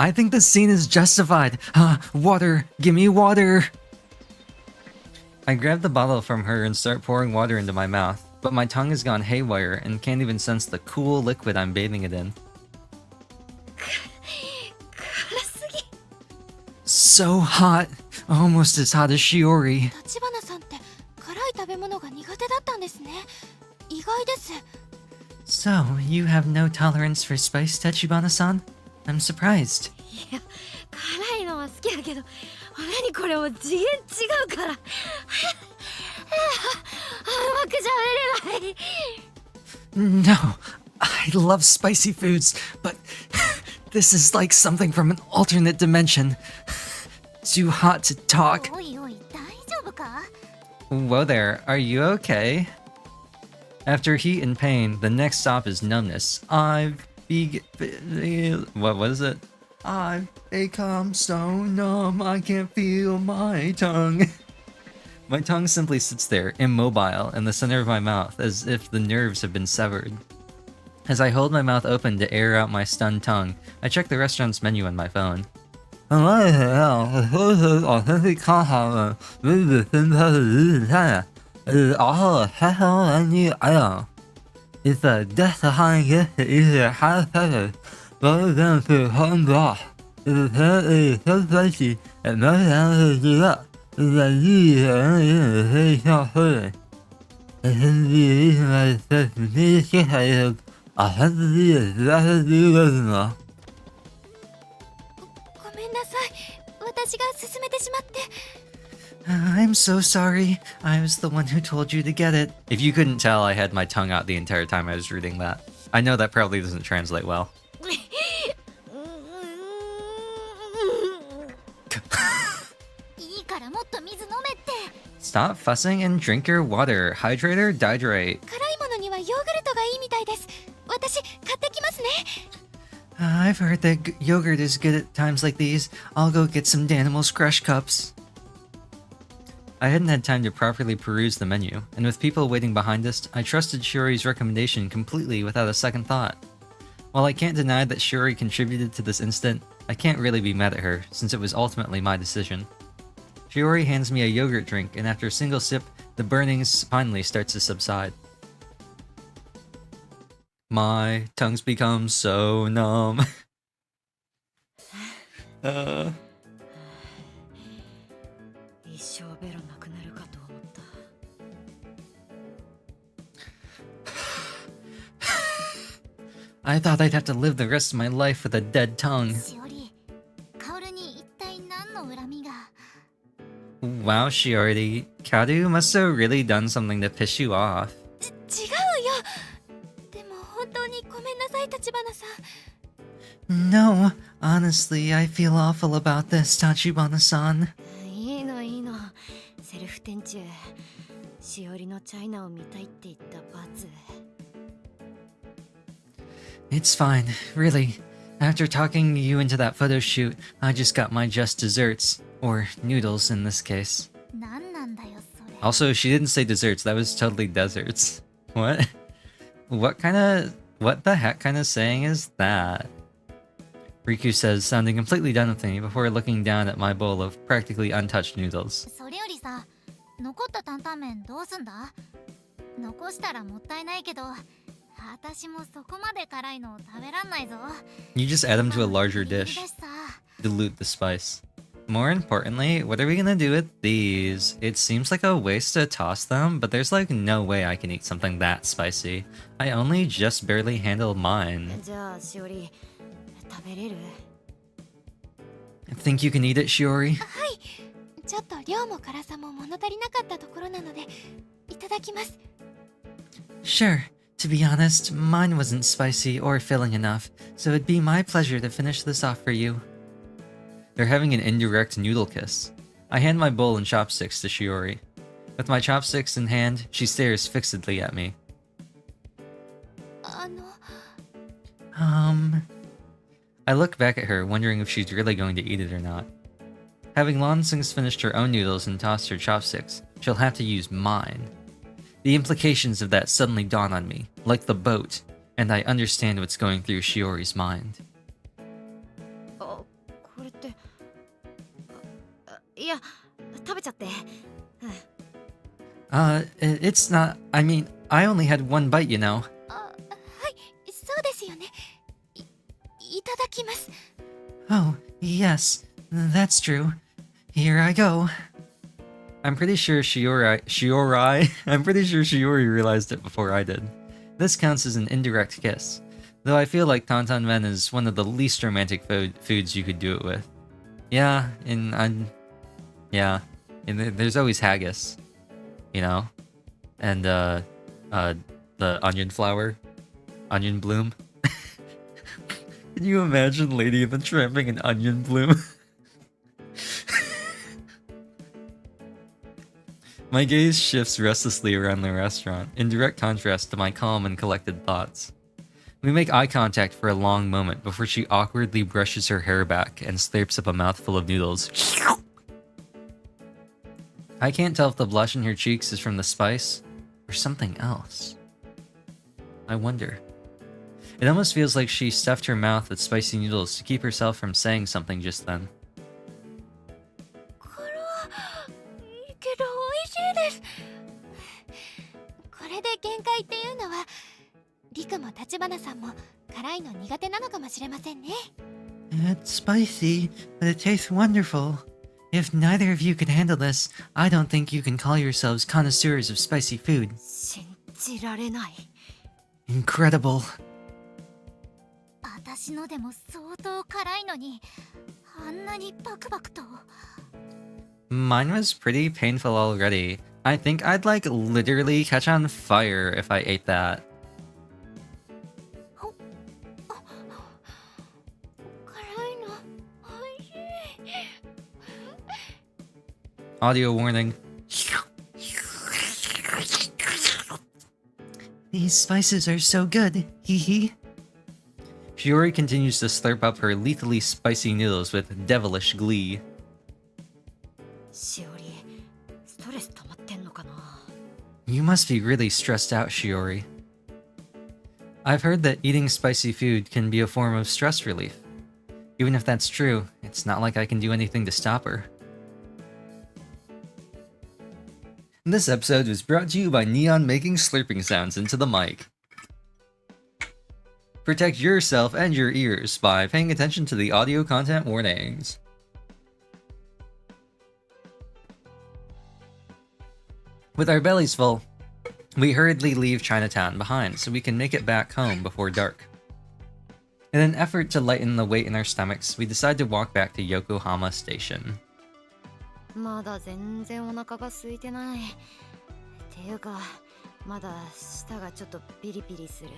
I think the scene is justified. Water, give me water. I grab the bottle from her and start pouring water into my mouth, but my tongue has gone haywire and can't even sense the cool liquid I'm bathing it in.
辛すぎ
So hot, almost as hot as Shiori.
立花さんって辛い食べ物が苦手だったんですね。意外です。
So, you have no tolerance for spice, Tachibana-san? I'm surprised.
いや辛いのは好きだけど何これも次元違うからうまく喋れない
No, I love spicy foods, but this is like something from an alternate dimension. Too hot to talk.
おいおい大丈夫か
Whoa there, are you okay? After heat and pain, the next stop is numbness. What is it? I've become so numb, I can't feel my tongue. My tongue simply sits there, immobile, in the center of my mouth, as if the nerves have been severed. As I hold my mouth open to air out my stunned tongue, I check the restaurant's menu on my phone. It's a death behind it is a high feather. Rather than to home broth. It's apparently so spicy that most animals give up. It's a very not hurting. It seems to be the reason why it's such a major shit I have. I have to be as fast as you go now.
ごめんなさい。私が勧めてしまって。
I'm so sorry. I was the one who told you to get it. If you couldn't tell, I had my tongue out the entire time I was reading that. I know that probably doesn't translate well.
いいからもっと水飲めって
Stop fussing and drink your water. Hydrate or dihydrate.
辛いものにはヨーグルトがいいみたいです。私買ってきますね。
I've heard that yogurt is good at times like these. I'll go get some Danimals Crush Cups. I hadn't had time to properly peruse the menu, and with people waiting behind us, I trusted Shiori's recommendation completely without a second thought. While I can't deny that Shiori contributed to this instant, I can't really be mad at her, since it was ultimately my decision. Shiori hands me a yogurt drink, and after a single sip, the burnings finally starts to subside. My tongue's become so numb.
一生ベロなくなるかと思った
I thought I'd have to live the rest of my life with a dead tongue.
しおりカオルに一体何の恨みが
Wow, Shiori, Karu must have really done something to piss you off.
違うよ。でも本当にごめんなさい、立花さん。
No, honestly, I feel awful about this, Tachibana-san.
いいのいいのセルフ店中しおりのチャイナを見たいって言った罰
It's fine, really. After talking you into that photo shoot, I just got my just desserts. Or noodles in this case.
何なんだよそれ
Also, she didn't say desserts, that was totally deserts. What? What the heck kind of saying is that? Riku says, sounding completely done with me before looking down at my bowl of practically untouched noodles.
それよりさ残った担々麺どうすんだ残したらもったいないけど私もそこまで辛いの食べらんないぞ
You just add them to a larger
理由
dish.
だしさ
Dilute the spice. More importantly, what are we gonna do with these? It seems like a waste to toss them, but there's like no way I can eat something that spicy. I only just barely handle mine.
じゃあしおり食べれる
Think you can eat it, Shiori?
ちょっと量も辛さも物足りなかったところなのでいただきます。
Sure. To be honest, mine wasn't spicy or filling enough, so it'd be my pleasure to finish this off for you. They're having an indirect noodle kiss. I hand my bowl and chopsticks to Shiori. With my chopsticks in hand, she stares fixedly at me. I look back at her, wondering if she's really going to eat it or not. Having long since finished her own noodles and tossed her chopsticks, she'll have to use mine. The implications of that suddenly dawn on me, like the boat, and I understand what's going through Shiori's mind.
あ、これって。いや、食べちゃって。
It's not. I mean, I only had one bite, you know.
はい、そうですよね。いただきます。
Oh, yes, that's true. Here I go. I'm pretty sure I'm pretty sure Shiori realized it before I did. This counts as an indirect kiss, though I feel like Tantan Men is one of the least romantic foods you could do it with. Yeah, and there's always haggis, you know, and the onion flower, onion bloom. Can you imagine Lady of the Tramping an onion bloom? My gaze shifts restlessly around the restaurant, in direct contrast to my calm and collected thoughts. We make eye contact for a long moment before she awkwardly brushes her hair back and slurps up a mouthful of noodles. I can't tell if the blush in her cheeks is from the spice or something else. I wonder. It almost feels like she stuffed her mouth with spicy noodles to keep herself from saying something just then.
けど美味しいです。これで限界っていうのは、リクも橘さんも辛いの苦手なのかもしれませんね。
It's spicy, but it tastes wonderful. If neither of you can handle this, I don't think you can call yourselves connoisseurs of spicy food.
信じられない。
Incredible.
私のでも相当辛いのに、あんなにバクバクと。
Mine was pretty painful already. I think I'd like literally catch on fire if I ate that.
辛いの美味しい。
Audio warning. These spices are so good, hee hee. Shiori continues to slurp up her lethally spicy noodles with devilish glee.
しおり、ストレス溜まってんのかな。
You must be really stressed out, Shiori. I've heard that eating spicy food can be a form of stress relief. Even if that's true, it's not like I can do anything to stop her. This episode was brought to you by Neon making slurping sounds into the mic. Protect yourself and your ears by paying attention to the audio content warnings. With our bellies full, we hurriedly leave Chinatown behind so we can make it back home before dark. In an effort to lighten the weight in our stomachs, we decide to walk back to Yokohama Station.
まだ全然お腹が空いてない。っていうか、まだ舌がちょっとピリピリする。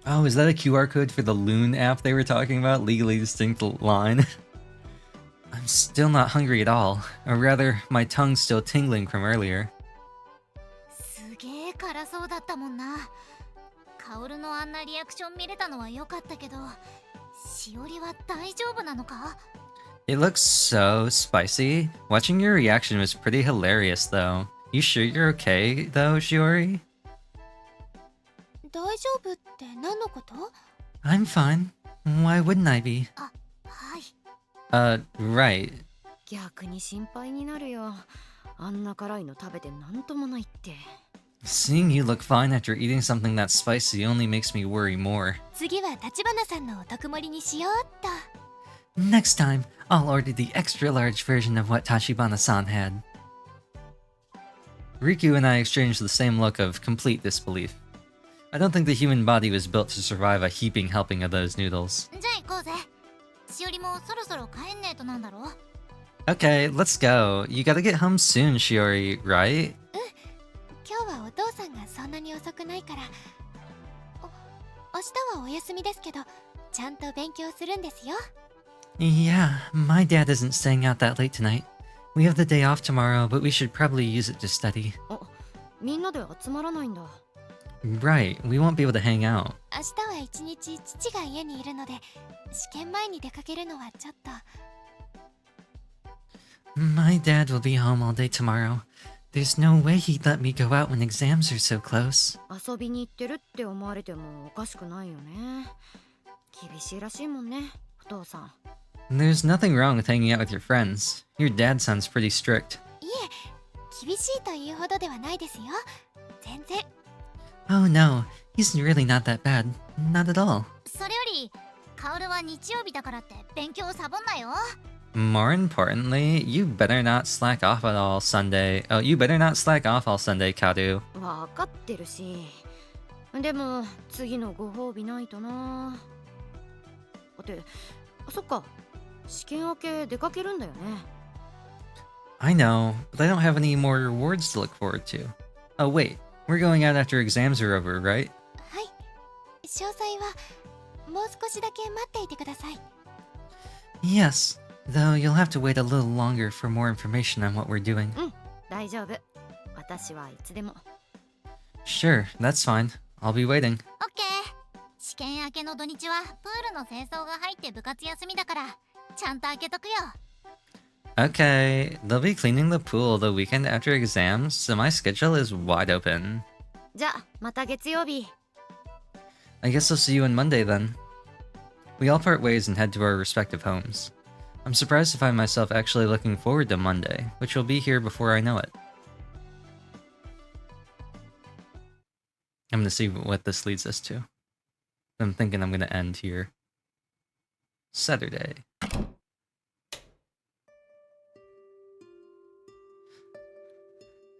Oh, is that a QR code for the Loon app they were talking about? Legally distinct line? I'm still not hungry at all. Or rather, my tongue's still tingling from earlier.
すげえ辛そうだったもんな。カオルのあんなリアクション見れたのは良かったけど、しおりは大丈夫なのか？
It looks so spicy. Watching your reaction was pretty hilarious, though. You sure you're okay, though, Shiori?
大丈夫って何のこと？
I'm fine. Why wouldn't I be?
はい。
Right.
逆に心配になるよ。あんな辛いの食べてなんともないって。
Seeing you look fine after eating something that spicy only makes me worry more.
次は橘さんのお得盛りにしようっと。
Next time, I'll order the extra large version of what Tachibana-san had. Riku and I exchanged the same look of complete disbelief. I don't think the human body was built to survive a heaping helping of those noodles.
じゃあ行こうぜ。しおりもそろそろ帰んねえとなんだろう。
Okay, let's go. You gotta get home soon, Shiori, right?
今日はお父さんがそんなに遅くないから。明日はお休みですけど、ちゃんと勉強するんですよ。
Yeah, my dad isn't staying out that late tonight. We have the day off tomorrow, but we should probably use it to study.
あ、みんなで集まらないんだ。
Right, we won't be able to hang out.
明日は一日父が家にいるので、試験前に出かけるのはちょっと。
My dad will be home all day tomorrow. There's no way he'd let me go out when exams are so close.
遊びに行ってるって思われてもおかしくないよね。厳しいらしいもんね、お父さん。
There's nothing wrong with hanging out with your friends. Your dad sounds pretty strict.
いえ、厳しいというほどではないですよ。全然。
Oh no, he's really not that bad. Not at all.
それよりカオルは日曜日だからって勉強をサボんなよ。
More importantly, you better not slack off at all Sunday. Oh, you better not slack off all Sunday, Kadu.
わかってるし。でも次のご褒美ないとな。ってそっか、試験明け出かけるんだよね。
I know, but I don't have any more rewards to look forward to. Oh wait, we're going out after exams are over, right?
はい。詳細はもう少しだけ待っていてください。
Yes, though you'll have to wait a little longer for more information on what we're doing.
大丈夫。私はいつでも。
Sure, that's fine. I'll be waiting.
オッケー。試験明けの土日はプールの清掃が入って部活休みだからちゃんと開けとくよ。
Okay, they'll be cleaning the pool the weekend after exams, so my schedule is wide open.
じゃあまた月曜日。
I guess I'll see you on Monday then. We all part ways and head to our respective homes. I'm surprised to find myself actually looking forward to Monday, which will be here before I know it. I'm gonna see what this leads us to. I'm thinking I'm gonna end here. Saturday.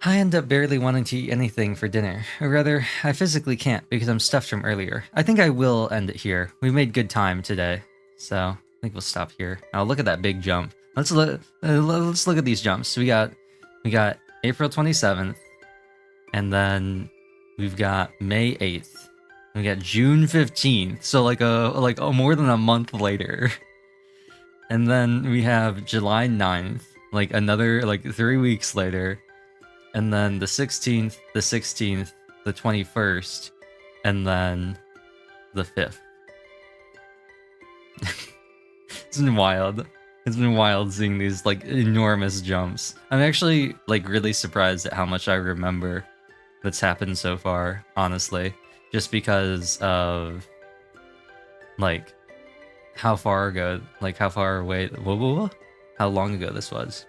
I end up barely wanting to eat anything for dinner. Or rather, I physically can't because I'm stuffed from earlier. I think I will end it here. We made good time today. So, I think we'll stop here. Oh, look at that big jump. Let's look at these jumps. We got April 27th. And then we've got May 8th. We got June 15th. So like more than a month later. And then we have July 9th. Like another 3 weeks later. And then the 16th, the 16th, the 21st, and then the 5th. It's been wild. It's been wild seeing these enormous jumps. I'm actually really surprised at how much I remember that's happened so far, honestly. Just because of how far ago, how far away, how long ago this was.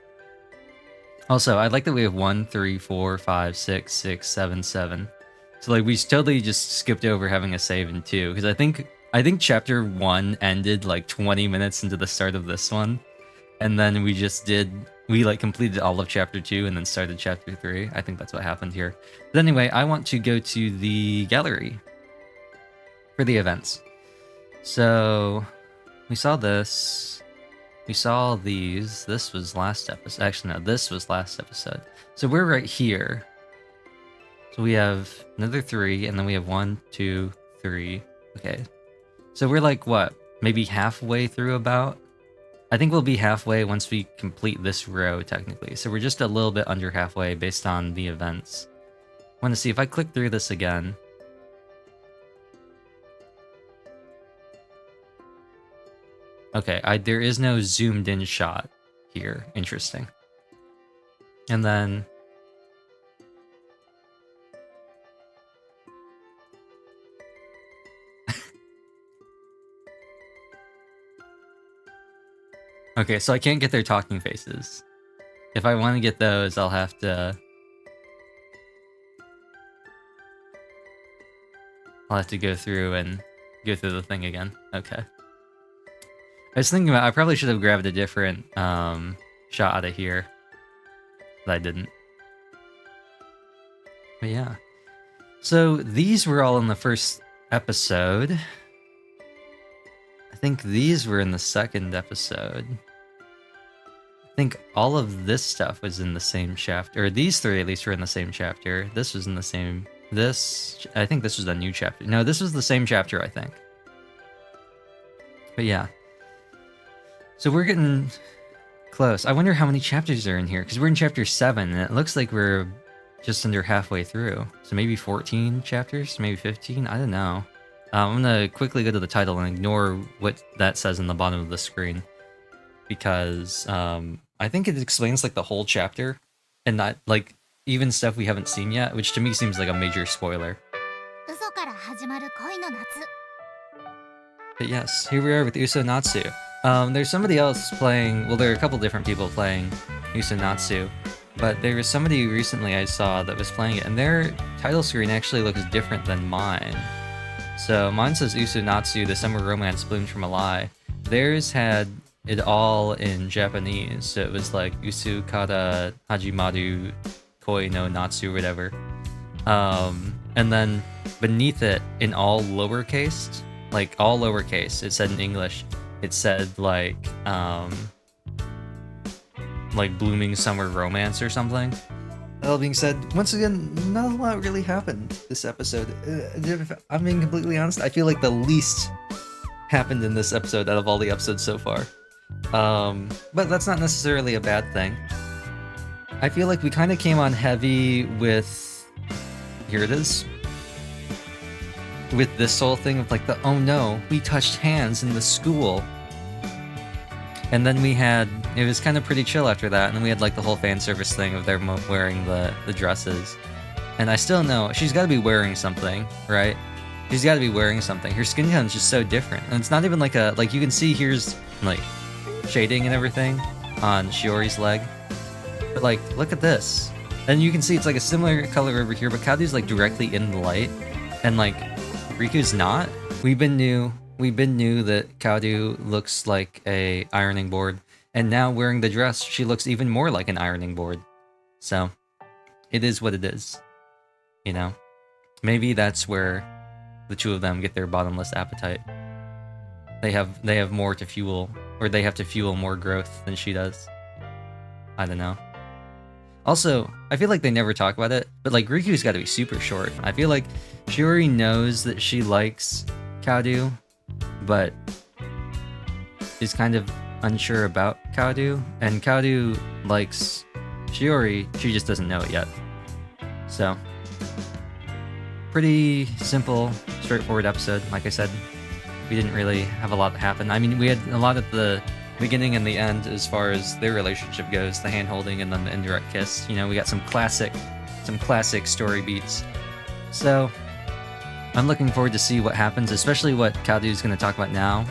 Also, I like that we have 1, 3, 4, 5, 6, 6, 7, 7. So we totally just skipped over having a save in 2 because I think chapter 1 ended 20 minutes into the start of this one, and then we completed all of chapter 2 and then started chapter 3. I think that's what happened here. But anyway, I want to go to the gallery for the events. So we saw this. We saw these. This was last episode. Actually, no, this was last episode. So we're right here. So we have another 3, and then we have 1, 2, 3. Okay. So we're what? Maybe halfway through about? I think we'll be halfway once we complete this row, technically. So we're just a little bit under halfway based on the events. I want to see if I click through this again. Okay, there is no zoomed in shot here. Interesting. And then... okay, so I can't get their talking faces. If I want to get those, I'll have to go through the thing again. Okay. I was thinking about I probably should have grabbed a different shot out of here, but I didn't. But yeah. So these were all in the first episode. I think these were in the second episode. I think all of this stuff was in the same chapter. Or these 3 at least were in the same chapter. This was in the same... I think this was a new chapter. No, this was the same chapter, I think. But yeah. So we're getting close. I wonder how many chapters are in here, because we're in chapter 7, and it looks like we're just under halfway through. So maybe 14 chapters, maybe 15, I don't know. I'm gonna quickly go to the title and ignore what that says in the bottom of the screen. Because I think it explains like the whole chapter and not like even stuff we haven't seen yet, which to me seems like a major spoiler.
嘘から始まる恋の夏
But yes, here we are with UsoNatsu. There's somebody else playing, well there are a couple different people playing UsoNatsu, but there was somebody recently I saw that was playing it and their title screen actually looks different than mine. So mine says UsoNatsu, the summer romance bloomed from a lie. Theirs had it all in Japanese, so it was like Usu kara hajimaru koi no natsu, whatever. And then beneath it, in all lowercase, like all lowercase, it said in English, it said like blooming summer romance or something. That all being said, once again, not a lot really happened this episode. If I'm being completely honest, I feel like the least happened in this episode out of all the episodes so far. But that's not necessarily a bad thing. I feel like we kind of came on heavy with... Here it is. With this whole thing of like the, oh no, we touched hands in the school. And then we had, it was kind of pretty chill after that, and then we had like the whole fan service thing of them wearing the dresses. And I still know, she's gotta be wearing something, right? She's gotta be wearing something. Her skin tone is just so different. And it's not even like a, like you can see here's like shading and everything on Shiori's leg. But like, look at this. And you can see it's like a similar color over here, but Kadu's like directly in the light. And like, Riku's not. We've been new that Kadu looks like a ironing board. And now wearing the dress, she looks even more like an ironing board. So, it is what it is. You know? Maybe that's where the two of them get their bottomless appetite. They have more to fuel, or they have to fuel more growth than she does. I don't know. Also, I feel like they never talk about it, but like Riku's gotta be super short. I feel like Shiori knows that she likes Kadu, but is kind of unsure about Kadu, and Kadu likes Shiori, she just doesn't know it yet. So, pretty simple, straightforward episode, like I said. We didn't really have a lot that happen. I mean, we had a lot at the beginning and the end as far as their relationship goes, the hand-holding and then the indirect kiss. You know, we got some classic story beats. So, I'm looking forward to see what happens, especially what Kadu's going to talk about now.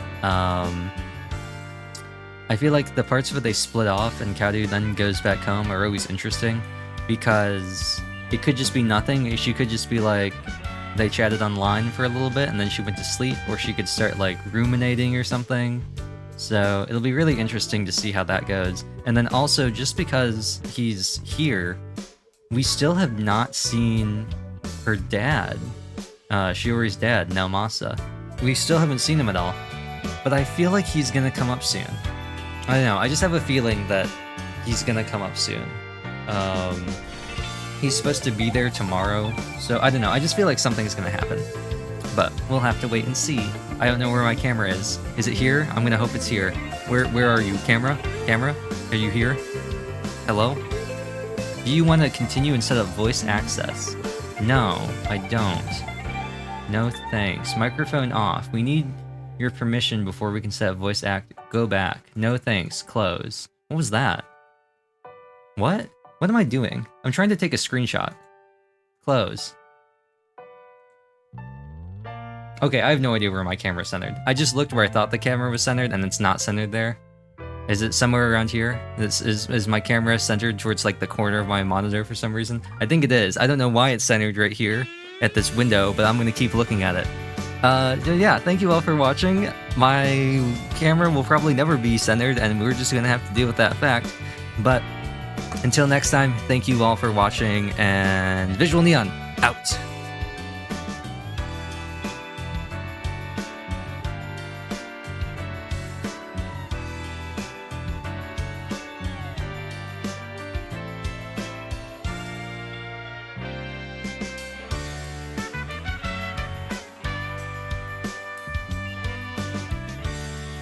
I feel like the parts where they split off and Kadu then goes back home are always interesting, because it could just be nothing. She could just be like, they chatted online for a little bit and then she went to sleep, or she could start like ruminating or something. So it'll be really interesting to see how that goes. And then also, just because he's here, we still have not seen her dad, Shiori's dad, Naomasa. We still haven't seen him at all. But I feel like he's gonna come up soon. I don't know, I just have a feeling that he's gonna come up soon. He's supposed to be there tomorrow, so I don't know, I just feel like something's gonna happen. But we'll have to wait and see. I don't know where my camera is. Is it here? I'm gonna hope it's here. Where are you? Camera? Camera? Are you here? Hello? Do you want to continue and set up voice access? No, I don't. No thanks. Microphone off. We need your permission before we can set up voice act. Go back. No thanks. Close. What was that? What? What am I doing? I'm trying to take a screenshot. Close. Okay, I have no idea where my camera is centered. I just looked where I thought the camera was centered, and it's not centered there. Is it somewhere around here? Is my camera centered towards like the corner of my monitor for some reason? I think it is. I don't know why it's centered right here at this window, but I'm gonna keep looking at it. Yeah, thank you all for watching. My camera will probably never be centered, and we're just gonna have to deal with that fact. But until next time, thank you all for watching, and Visual Neon, out!